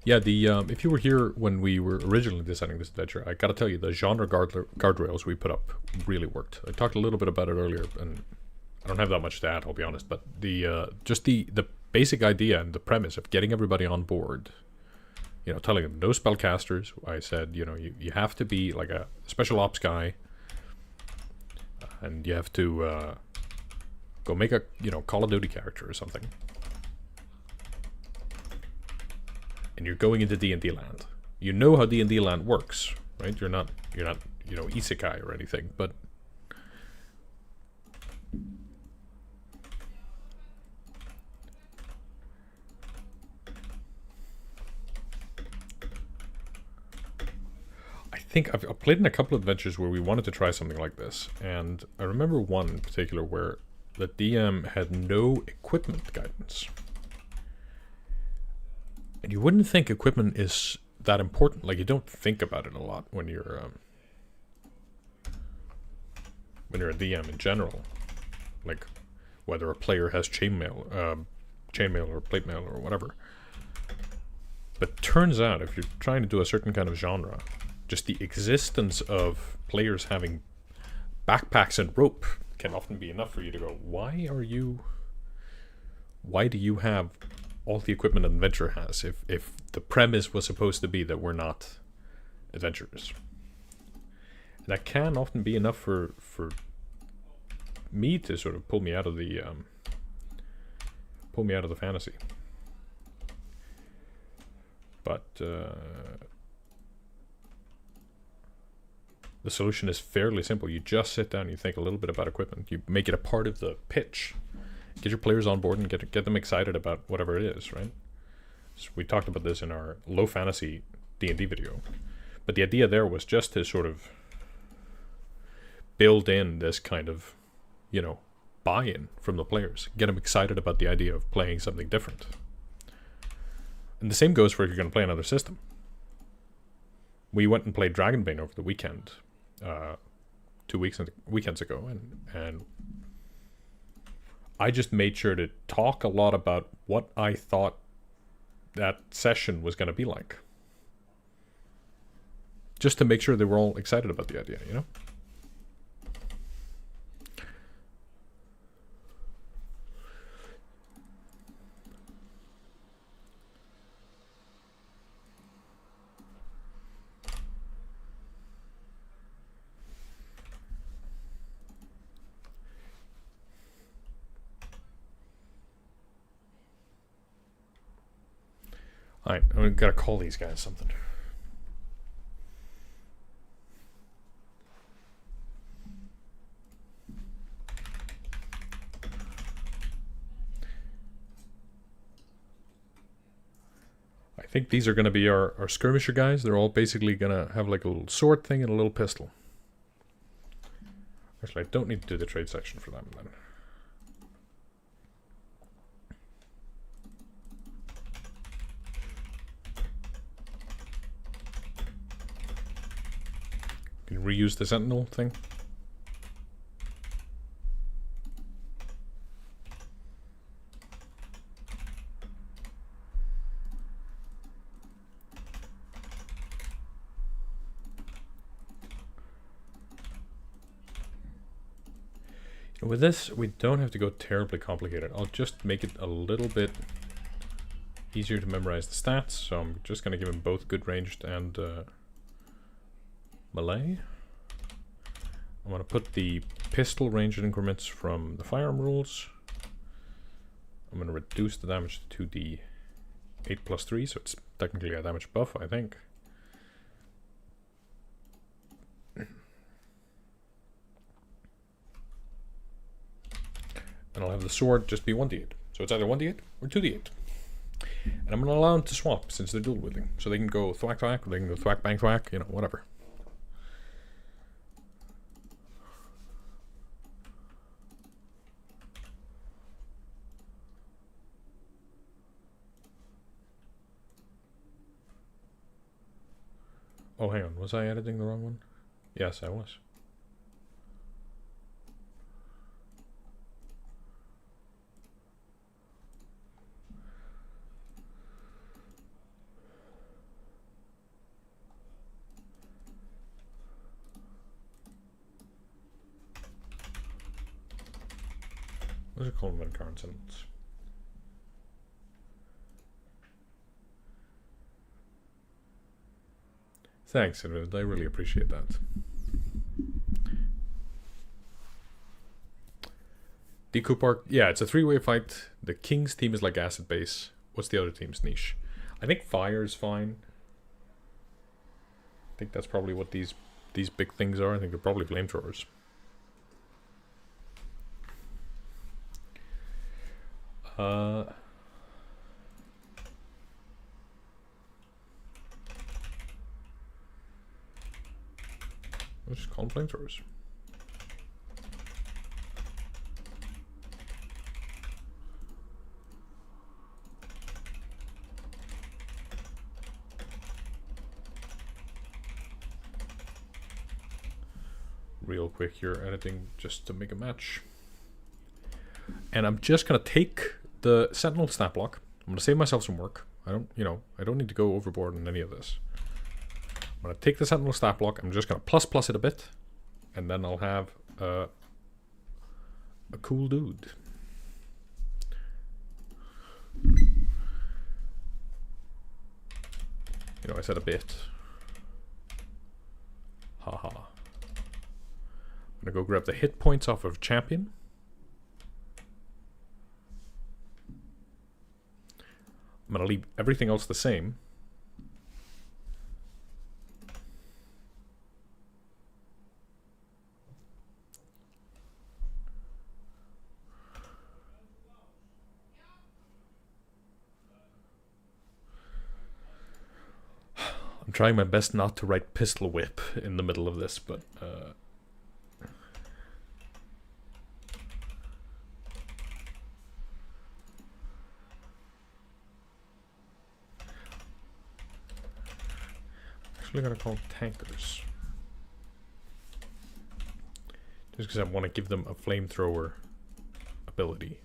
Yeah, the if you were here when we were originally designing this adventure, I gotta tell you, the genre guardrails we put up really worked. I talked a little bit about it earlier, and I don't have that much to add, I'll be honest, but the just the basic idea and the premise of getting everybody on board, telling them no spellcasters. I said, you have to be like a special ops guy, and you have to go make a Call of Duty character or something, and you're going into D&D land. You know how D&D land works, right? You're not isekai or anything, but I think I've played in a couple of adventures where we wanted to try something like this, and I remember one in particular where the DM had no equipment guidance. And you wouldn't think equipment is that important. Like, you don't think about it a lot when you're a DM in general. Like, whether a player has chainmail or plate mail or whatever. But turns out, if you're trying to do a certain kind of genre, just the existence of players having backpacks and rope can often be enough for you to go, why do you have all the equipment an adventurer has, if the premise was supposed to be that we're not adventurers? And that can often be enough for me to sort of pull me out of the fantasy. But the solution is fairly simple. You just sit down, you think a little bit about equipment, you make it a part of the pitch, get your players on board and get them excited about whatever it is, right? So we talked about this in our low fantasy D&D video, but the idea there was just to sort of build in this kind of, buy-in from the players, get them excited about the idea of playing something different. And the same goes for if you're going to play another system. We went and played Dragonbane over the weekend, 2 weekends ago, and I just made sure to talk a lot about what I thought that session was going to be like, just to make sure they were all excited about the idea, Alright, I've got to call these guys something. I think these are going to be our skirmisher guys. They're all basically going to have like a little sword thing and a little pistol. Actually, I don't need to do the trade section for them then. Can you reuse the sentinel thing? With this, we don't have to go terribly complicated. I'll just make it a little bit easier to memorize the stats. So I'm just going to give him both good ranged and melee. I'm going to put the pistol ranged increments from the firearm rules. I'm going to reduce the damage to 2d 8 plus 3, so it's technically a damage buff, I think. And I'll have the sword just be 1d8. So it's either 1d8 or 2d8. And I'm going to allow them to swap since they're dual wielding. So they can go thwack thwack, or they can go thwack bang thwack, you know, whatever. Oh, hang on. Was I editing the wrong one? Yes, I was. What's it called in current sentence? Thanks, Edward. I really appreciate that. Deku Park. Yeah, it's a three-way fight. The King's team is like acid base. What's the other team's niche? I think fire is fine. I think that's probably what these big things are. I think they're probably flamethrowers. We'll just call them flamethrowers. Real quick here, editing just to make a match. And I'm just gonna take the Sentinel stat block. I'm gonna save myself some work. I don't need to go overboard on any of this. I'm gonna take the Sentinel stat block. I'm just gonna plus it a bit, and then I'll have a cool dude. You know, I said a bit. Haha. I'm gonna go grab the hit points off of champion. I'm gonna leave everything else the same. I'm trying my best not to write pistol whip in the middle of this, but actually gonna call them tankers. Just because I want to give them a flamethrower ability.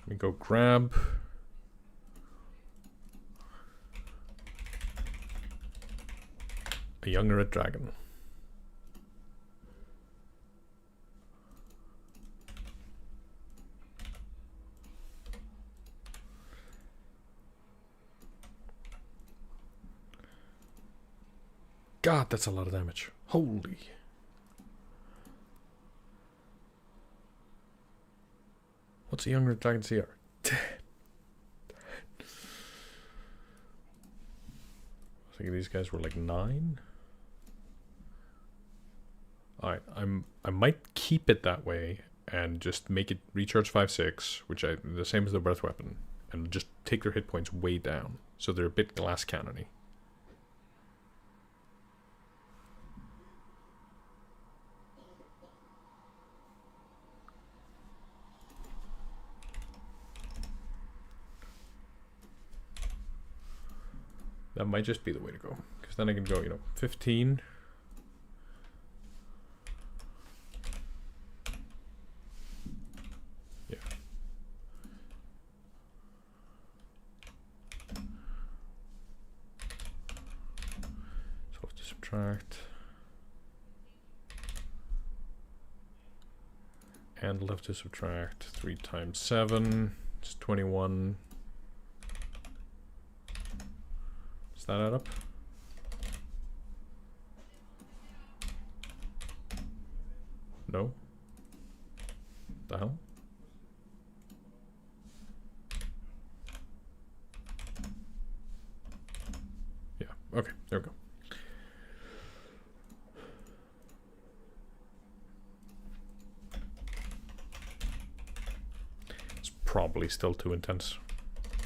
Let me go grab a young red dragon. God, that's a lot of damage. Holy. What's a young red dragon CR? 10. I think these guys were like 9. I might keep it that way and just make it recharge 5/6, which the same as the breath weapon, and just take their hit points way down, so they're a bit glass cannony. That might just be the way to go, because then I can go, 15. Yeah. So I'll have to subtract. And I'll have to subtract 3 times 7. It's 21. Does that add up? No? The hell? Yeah, okay, there we go. It's probably still too intense.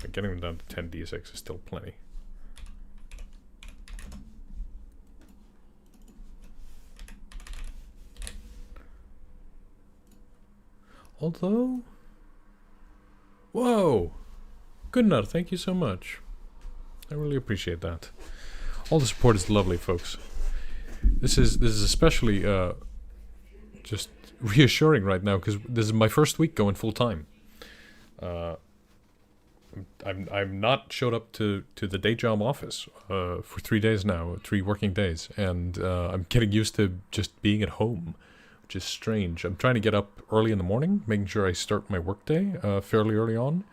Like getting them down to 10d6 is still plenty. Although, whoa, Gunnar, thank you so much. I really appreciate that. All the support is lovely, folks. This is especially just reassuring right now, because this is my first week going full time. I'm not showed up to the day job office for 3 days now, 3 working days, and I'm getting used to just being at home. Which is strange. I'm trying to get up early in the morning, making sure I start my workday fairly early on.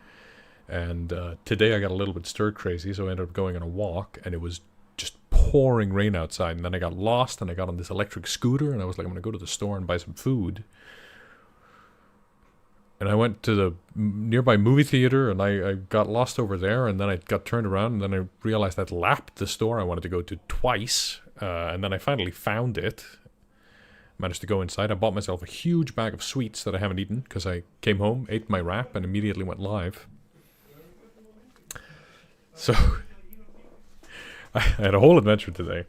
And today I got a little bit stir crazy, so I ended up going on a walk, and it was just pouring rain outside. And then I got lost, and I got on this electric scooter, and I was like, I'm going to go to the store and buy some food. And I went to the nearby movie theater, and I got lost over there, and then I got turned around, and then I realized I'd lapped the store I wanted to go to twice, and then I finally found it. Managed to go inside. I bought myself a huge bag of sweets that I haven't eaten because I came home, ate my wrap, and immediately went live. So I had a whole adventure today.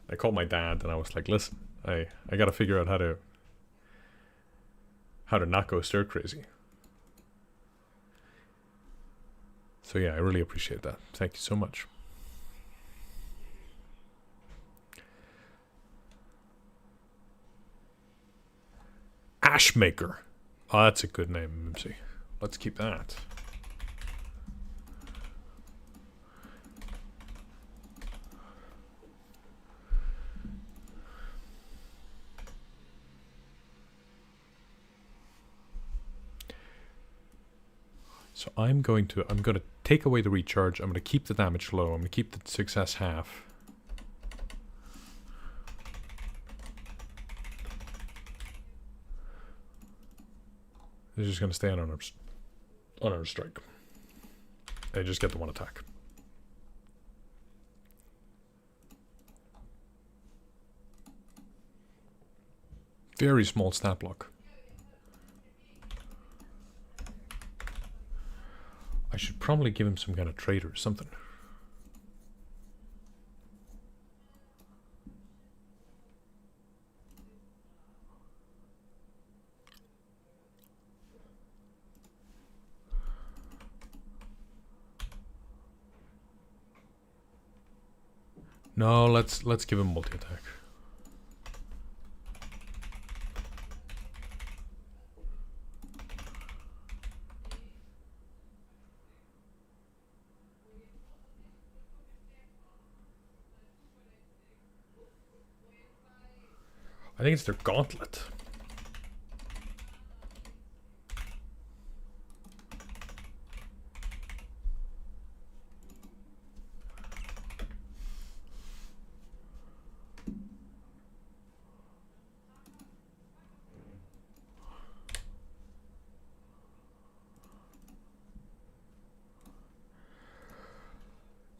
I called my dad and I was like, listen, I got to figure out how to not go stir crazy. So yeah, I really appreciate that. Thank you so much. Ashmaker. Oh, that's a good name, Mimsy. Let's keep that. So I'm going to take away the recharge. I'm going to keep the damage low. I'm going to keep the success half. They're just going to stay on our strike. They just get the 1 attack. Very small stat block. I should probably give him some kind of trait or something. No, let's give him multi-attack. I think it's their gauntlet.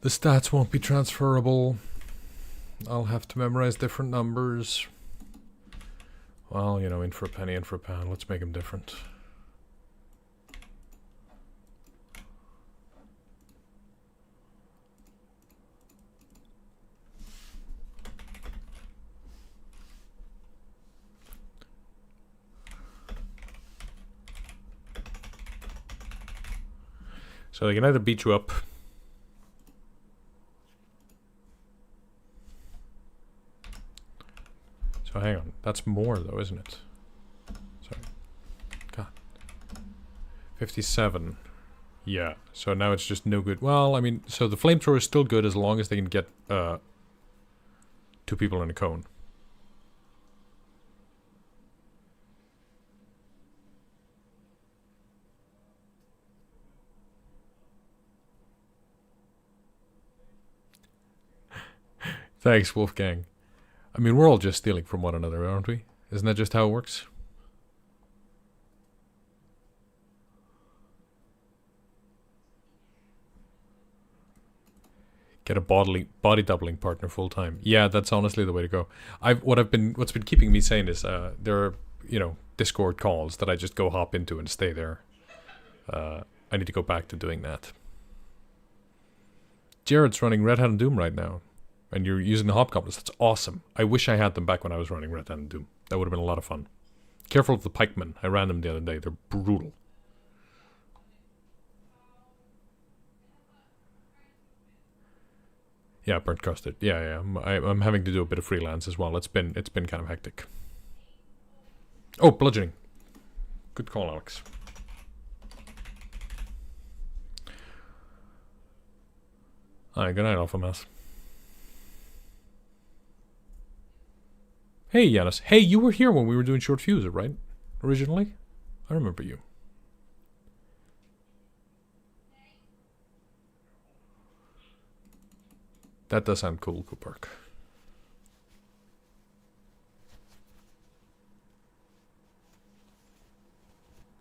The stats won't be transferable. I'll have to memorize different numbers. Well, you know, in for a penny, in for a pound. Let's make him different. So they can either beat you up. So hang on. That's more though, isn't it? Sorry. God. 57. Yeah. So now it's just no good. Well, I mean, so the flamethrower is still good as long as they can get 2 people in a cone. Thanks, Wolfgang. I mean, we're all just stealing from one another, aren't we? Isn't that just how it works? Get a body doubling partner full time. Yeah, that's honestly the way to go. What's been keeping me sane is there are, you know, Discord calls that I just go hop into and stay there. I need to go back to doing that. Jared's running Red Hat and Doom right now. And you're using the hobgoblins. That's awesome. I wish I had them back when I was running Red Hat and Doom. That would have been a lot of fun. Careful of the pikemen. I ran them the other day. They're brutal. Yeah, burnt custard. Yeah. I'm having to do a bit of freelance as well. It's been kind of hectic. Oh, bludgeoning. Good call, Alex. Alright, good night, Alpha Mouse. Hey, Yanis. Hey, you were here when we were doing Short Fuser, right? Originally? I remember you. That does sound cool, Coopark.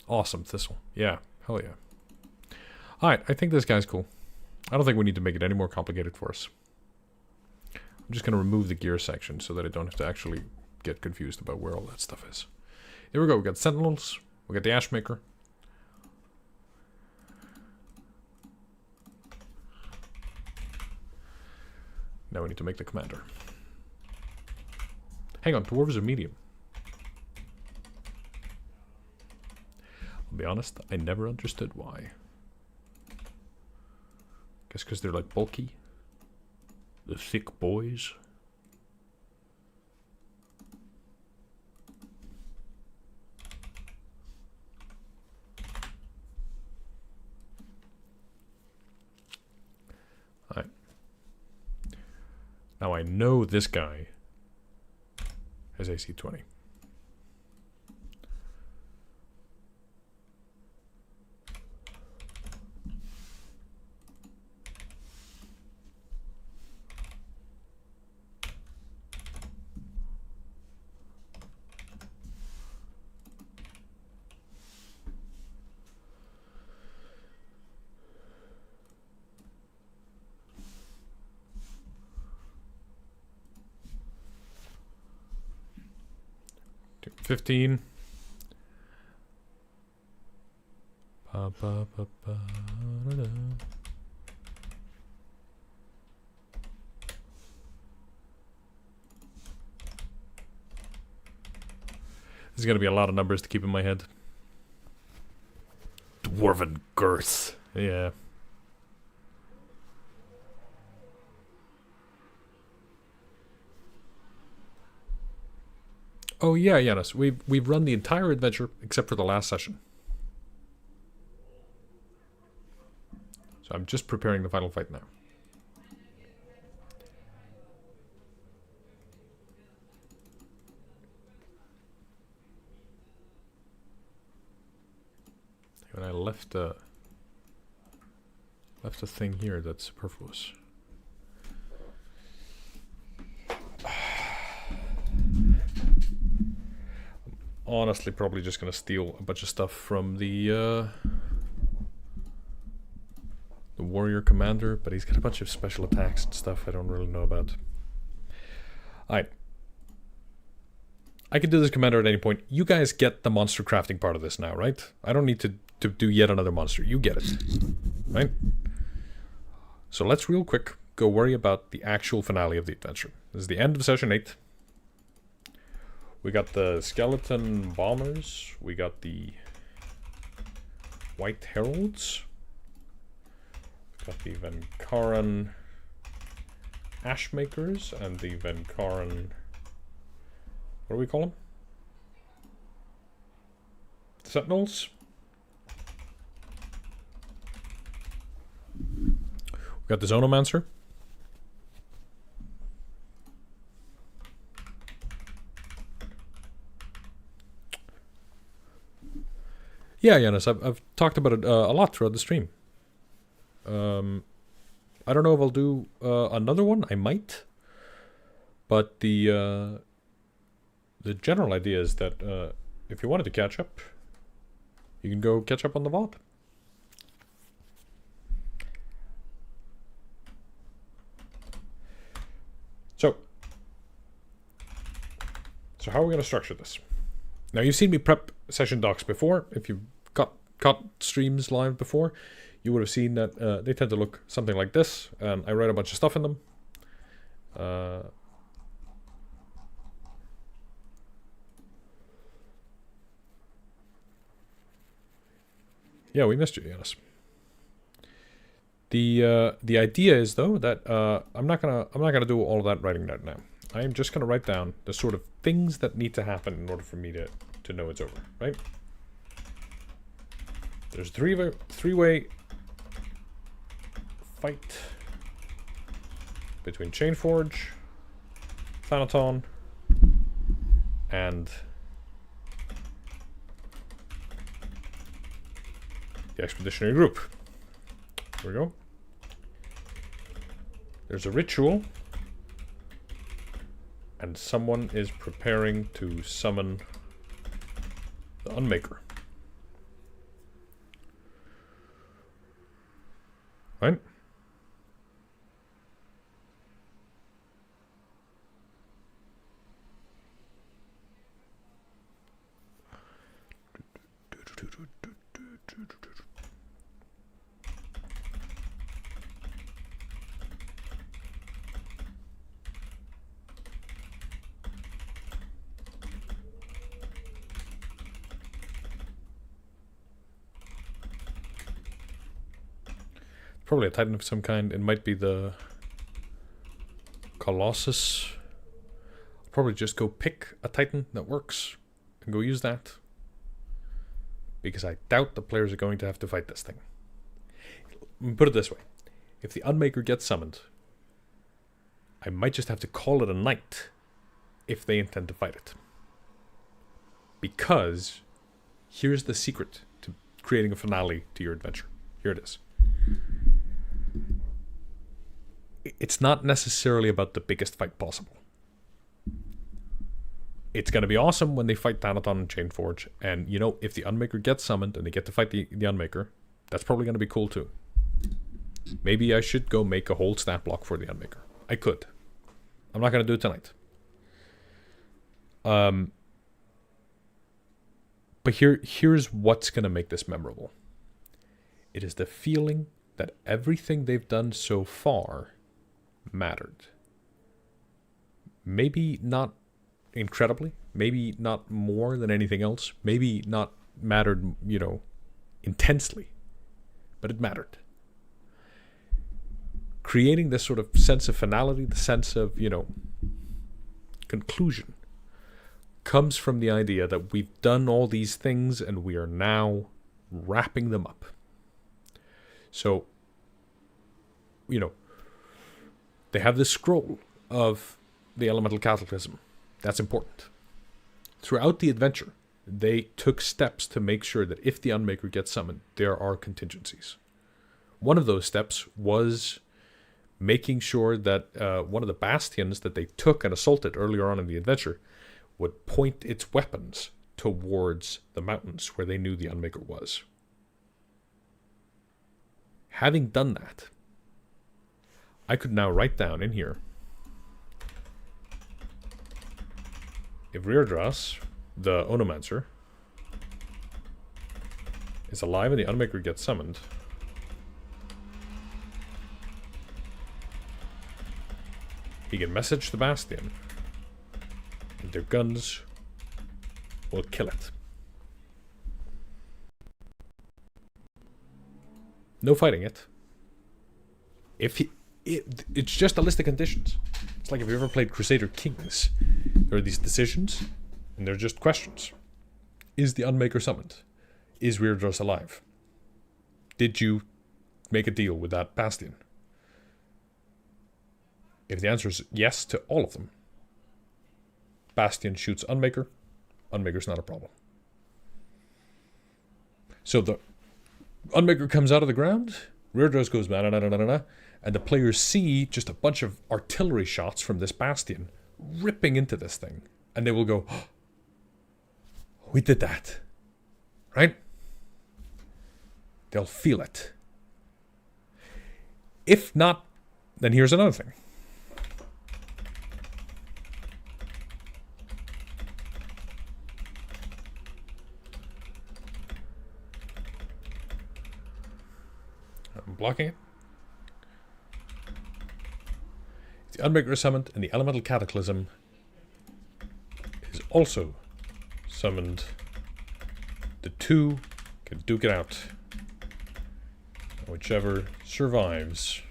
Awesome, Thistle. Yeah, hell yeah. Alright, I think this guy's cool. I don't think we need to make it any more complicated for us. I'm just going to remove the gear section so that I don't have to actually get confused about where all that stuff is. Here we go. We got Sentinels. We got the Ashmaker. Now we need to make the commander. Hang on, dwarves are medium. I'll be honest, I never understood why. Guess because they're like bulky. The thick boys. Alright. Now I know this guy has AC 20. Okay, 15. Ba, ba, ba, ba, da, da. There's going to be a lot of numbers to keep in my head. Dwarven girth. Yeah. Oh yeah, Yanis. We've run the entire adventure except for the last session. So I'm just preparing the final fight now. And I left a thing here that's superfluous. Honestly, probably just gonna steal a bunch of stuff from the warrior commander, but he's got a bunch of special attacks and stuff I don't really know about. Alright. I can do this commander at any point. You guys get the monster crafting part of this now, right? I don't need to do yet another monster. You get it, right? So let's real quick go worry about the actual finale of the adventure. This is the end of session 8. We got the skeleton bombers. We got the white heralds. We got the Venkaran ashmakers and the Venkaran... What do we call them? Sentinels. We got the Zonomancer. Yeah, Yanis, I've talked about it a lot throughout the stream. I don't know if I'll do another one. I might. But the general idea is that if you wanted to catch up, you can go catch up on the VOD. So how are we going to structure this? Now, you've seen me prep session docs before. If you've caught streams live before, you would have seen that they tend to look something like this, and I write a bunch of stuff in them. Yeah, we missed you, Yanis. The idea is though that I'm not gonna do all of that writing that now. I am just gonna write down the sort of things that need to happen in order for me to know it's over, right? There's three-way fight between Chainforge, Thanaton, and the Expeditionary Group. Here we go. There's a ritual, and someone is preparing to summon the Unmaker. Right? Probably a Titan of some kind. It might be the Colossus. I'll probably just go pick a Titan that works and go use that. Because I doubt the players are going to have to fight this thing. Put it this way. If the Unmaker gets summoned, I might just have to call it a night if they intend to fight it. Because here's the secret to creating a finale to your adventure. Here it is. It's not necessarily about the biggest fight possible. It's going to be awesome when they fight Thanaton and Chainforge. And, you know, if the Unmaker gets summoned and they get to fight the Unmaker, that's probably going to be cool too. Maybe I should go make a whole stat block for the Unmaker. I could. I'm not going to do it tonight. But here's what's going to make this memorable. It is the feeling that everything they've done so far mattered. Maybe not incredibly, maybe not more than anything else, maybe not mattered, you know, intensely, but it mattered. Creating this sort of sense of finality, the sense of, you know, conclusion, comes from the idea that we've done all these things and we are now wrapping them up. So, you know, they have this scroll of the elemental cataclysm. That's important. Throughout the adventure, they took steps to make sure that if the Unmaker gets summoned, there are contingencies. One of those steps was making sure that one of the bastions that they took and assaulted earlier on in the adventure would point its weapons towards the mountains where they knew the Unmaker was. Having done that, I could now write down in here, if Reardras, the Onomancer, is alive and the Unmaker gets summoned, he can message the Bastion, and their guns will kill it. No fighting it. It's just a list of conditions. It's like if you ever played Crusader Kings. There are these decisions, and they're just questions. Is the Unmaker summoned? Is Reardras alive? Did you make a deal with that Bastion? If the answer is yes to all of them, Bastion shoots Unmaker. Unmaker's not a problem. So the Unmaker comes out of the ground, Reardras goes na-na-na-na-na-na, and the players see just a bunch of artillery shots from this Bastion ripping into this thing. And they will go, oh, we did that. Right? They'll feel it. If not, then here's another thing. I'm blocking it. The Unmaker is summoned, and the Elemental Cataclysm is also summoned. The two can duke it out. Whichever survives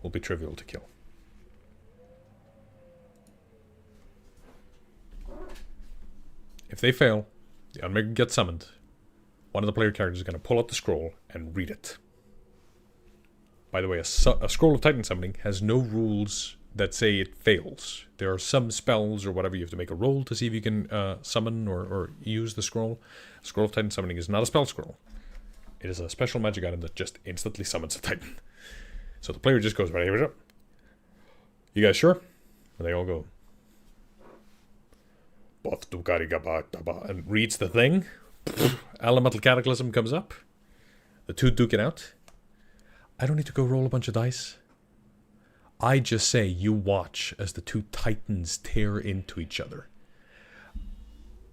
will be trivial to kill. If they fail, the Unmaker gets summoned. One of the player characters is going to pull out the scroll and read it. By the way, a Scroll of Titan Summoning has no rules that say it fails. There are some spells or whatever you have to make a roll to see if you can summon or use the scroll. Scroll of Titan Summoning is not a spell scroll. It is a special magic item that just instantly summons a Titan. So the player just goes, right, here we go. You guys sure? And they all go, and reads the thing. Elemental Cataclysm comes up. The two duke it out. I don't need to go roll a bunch of dice. I just say you watch as the two titans tear into each other.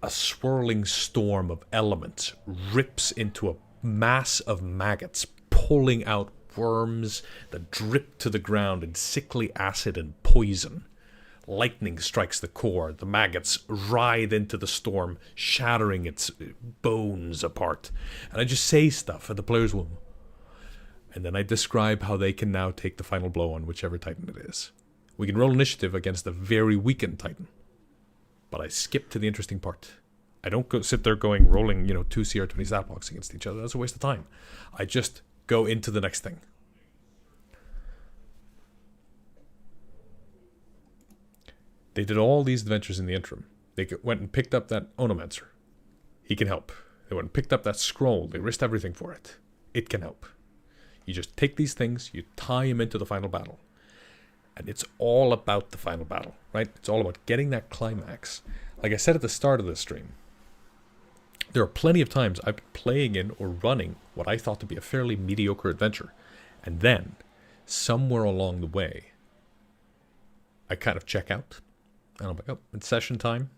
A swirling storm of elements rips into a mass of maggots, pulling out worms that drip to the ground in sickly acid and poison. Lightning strikes the core. The maggots writhe into the storm, shattering its bones apart. And I just say stuff, and the players will... And then I describe how they can now take the final blow on whichever Titan it is. We can roll initiative against a very weakened Titan. But I skip to the interesting part. I don't go sit there rolling, two CR20 stat blocks against each other. That's a waste of time. I just go into the next thing. They did all these adventures in the interim. They went and picked up that Onomancer. He can help. They went and picked up that scroll. They risked everything for it. It can help. You just take these things, you tie them into the final battle. And it's all about the final battle, right? It's all about getting that climax. Like I said at the start of this stream, there are plenty of times I've been playing in or running what I thought to be a fairly mediocre adventure. And then, somewhere along the way, I kind of check out. And I'm like, oh, it's session time.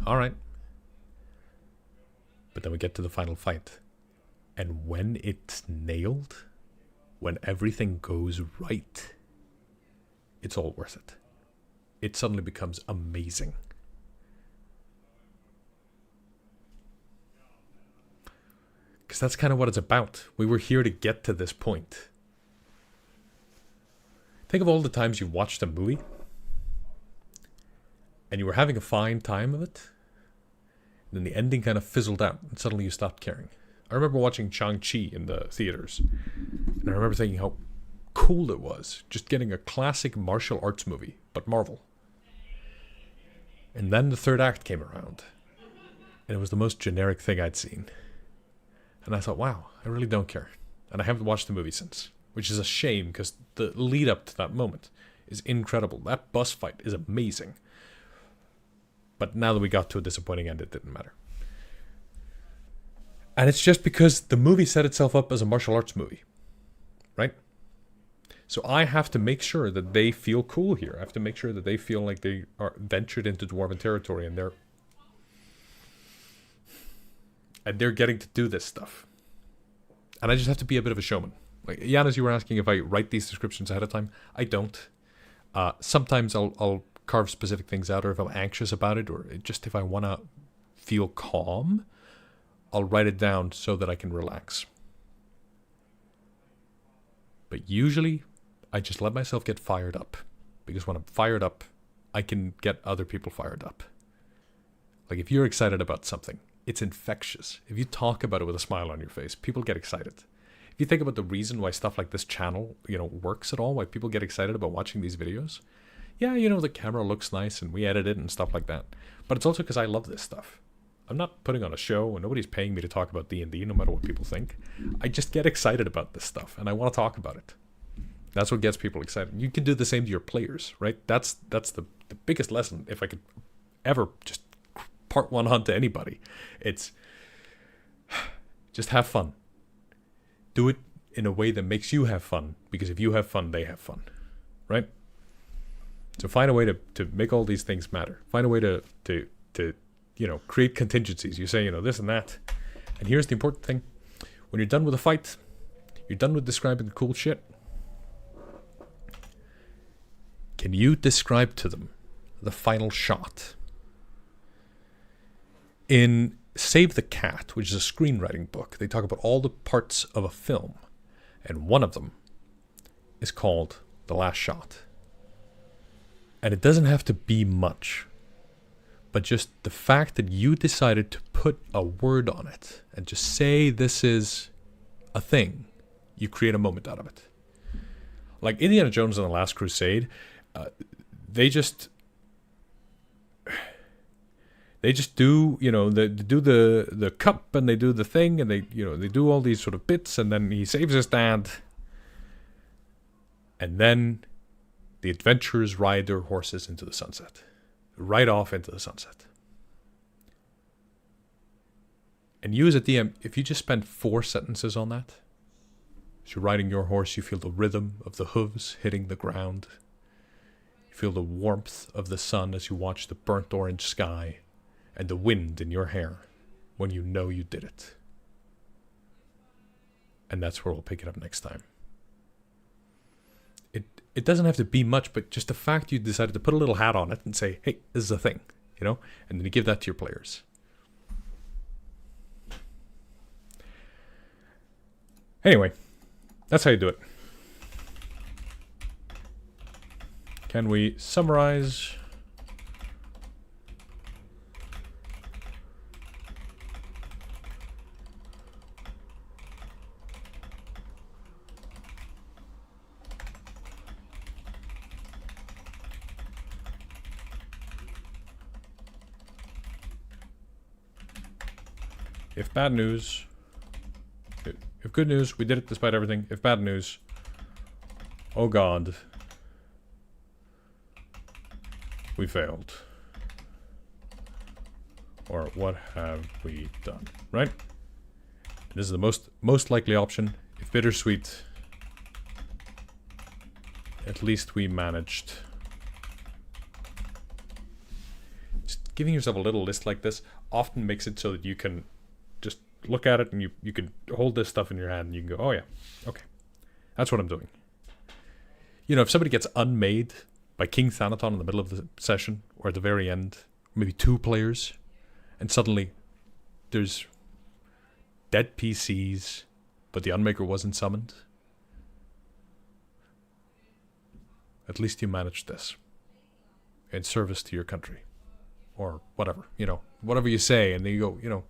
All right. But then we get to the final fight. And when it's nailed, when everything goes right, it's all worth it. It suddenly becomes amazing. Because that's kind of what it's about. We were here to get to this point. Think of all the times you watched a movie and you were having a fine time of it, and then the ending kind of fizzled out and suddenly you stopped caring. I remember watching Shang-Chi in the theaters, and I remember thinking how cool it was, just getting a classic martial arts movie, but Marvel. And then the third act came around, and it was the most generic thing I'd seen. And I thought, wow, I really don't care. And I haven't watched the movie since, which is a shame, because the lead up to that moment is incredible. That bus fight is amazing. But now that we got to a disappointing end, it didn't matter. And it's just because the movie set itself up as a martial arts movie, right? So I have to make sure that they feel cool here. I have to make sure that they feel like they are ventured into dwarven territory and they're getting to do this stuff. And I just have to be a bit of a showman. Like Janis, you were asking if I write these descriptions ahead of time. I don't. Sometimes I'll carve specific things out, or if I'm anxious about it, or just if I want to feel calm, I'll write it down so that I can relax. But usually, I just let myself get fired up. Because when I'm fired up, I can get other people fired up. Like if you're excited about something, it's infectious. If you talk about it with a smile on your face, people get excited. If you think about the reason why stuff like this channel, works at all, why people get excited about watching these videos, yeah, the camera looks nice and we edit it and stuff like that. But it's also because I love this stuff. I'm not putting on a show and nobody's paying me to talk about D&D, no matter what people think. I just get excited about this stuff and I want to talk about it. That's what gets people excited. You can do the same to your players, right? That's the biggest lesson, if I could ever just part one on to anybody. It's just have fun. Do it in a way that makes you have fun, because if you have fun, they have fun, right? So find a way to make all these things matter. Find a way to create contingencies. You say, this and that. And here's the important thing. When you're done with a fight, you're done with describing the cool shit. Can you describe to them the final shot? In Save the Cat, which is a screenwriting book, they talk about all the parts of a film. And one of them is called The Last Shot. And it doesn't have to be much. But just the fact that you decided to put a word on it and just say this is a thing, you create a moment out of it. Like Indiana Jones and the Last Crusade, they just do, they do the cup and they do the thing and they do all these sort of bits, and then he saves his dad. And then the adventurers ride their horses into the sunset. Right off into the sunset. And you as a DM, if you just spend 4 sentences on that, as you're riding your horse, you feel the rhythm of the hooves hitting the ground. You feel the warmth of the sun as you watch the burnt orange sky and the wind in your hair when you know you did it. And that's where we'll pick it up next time. It doesn't have to be much, but just the fact you decided to put a little hat on it and say, hey, this is a thing, and then you give that to your players. Anyway, that's how you do it. Can we summarize? If bad news, if good news, we did it despite everything. If bad news, oh God, we failed. Or what have we done, right? This is the most likely option. If bittersweet, at least we managed. Just giving yourself a little list like this often makes it so that you can just look at it and you can hold this stuff in your hand and you can go, oh yeah, okay, that's what I'm doing. If somebody gets unmade by King Thanaton in the middle of the session or at the very end, maybe 2 players, and suddenly there's dead PCs, but the Unmaker wasn't summoned. At least you managed this in service to your country, or whatever, whatever you say, and then you go,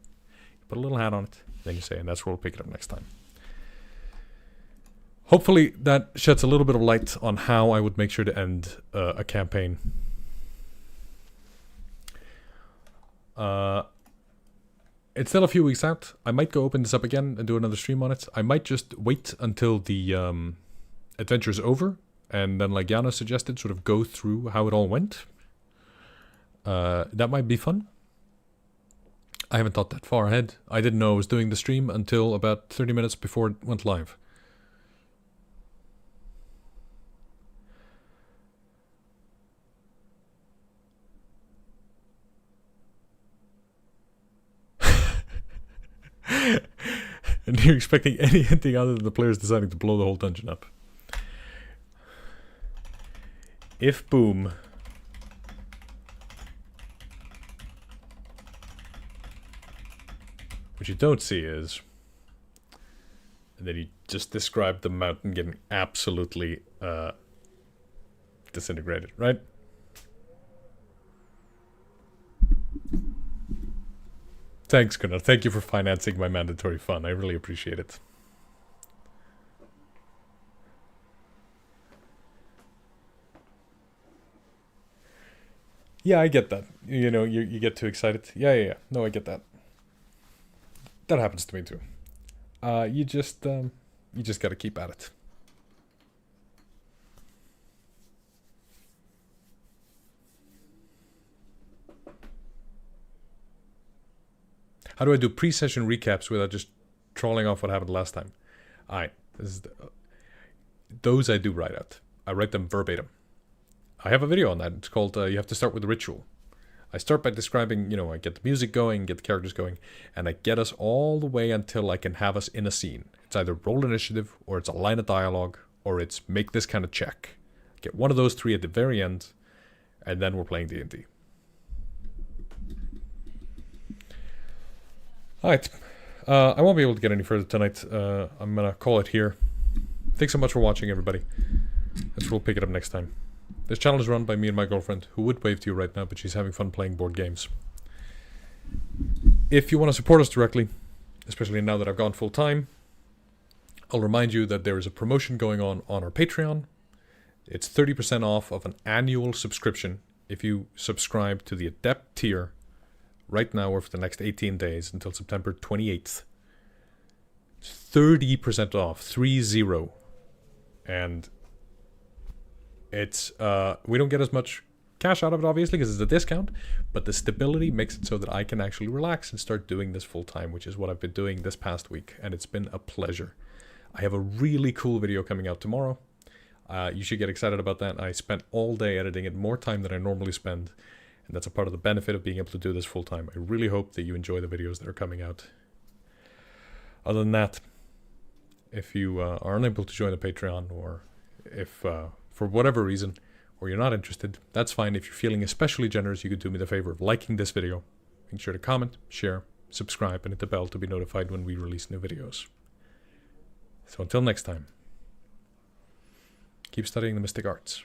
put a little hat on it, then you say, and that's where we'll pick it up next time. Hopefully that sheds a little bit of light on how I would make sure to end a campaign. It's still a few weeks out. I might go open this up again and do another stream on it. I might just wait until the adventure is over, and then, like Yana suggested, sort of go through how it all went. That might be fun. I haven't thought that far ahead. I didn't know I was doing the stream until about 30 minutes before it went live. And you're expecting anything other than the players deciding to blow the whole dungeon up. If boom. What you don't see is that he just described the mountain getting absolutely disintegrated, right? Thanks, Gunnar. Thank you for financing my mandatory fun. I really appreciate it. Yeah, I get that. You know, you get too excited. Yeah. No, I get that. That happens to me too. You just got to keep at it. How do I do pre-session recaps without just trolling off what happened last time? Alright, those I do write out. I write them verbatim. I have a video on that. It's called You Have to Start with the Ritual. I start by describing, you know, I get the music going, get the characters going, and I get us all the way until I can have us in a scene. It's either roll initiative, or it's a line of dialogue, or it's make this kind of check. Get one of those three at the very end, and then we're playing D&D. Alright, I won't be able to get any further tonight. I'm going to call it here. Thanks so much for watching, everybody. We'll pick it up next time. This channel is run by me and my girlfriend, who would wave to you right now, but she's having fun playing board games. If you want to support us directly, especially now that I've gone full time, I'll remind you that there is a promotion going on our Patreon. It's 30% off of an annual subscription if you subscribe to the Adept tier right now or for the next 18 days until September 28th. 30% off, 30. And it's we don't get as much cash out of it, obviously, because it's a discount, but the stability makes it so that I can actually relax and start doing this full time, which is what I've been doing this past week, and it's been a pleasure. I have a really cool video coming out tomorrow. You should get excited about that. I spent all day editing it, more time than I normally spend, and that's a part of the benefit of being able to do this full time. I really hope that you enjoy the videos that are coming out. Other than that, if you are unable to join the Patreon, or if for whatever reason, or you're not interested, that's fine. If you're feeling especially generous, you could do me the favor of liking this video. Make sure to comment, share, subscribe, and hit the bell to be notified when we release new videos. So until next time, keep studying the mystic arts.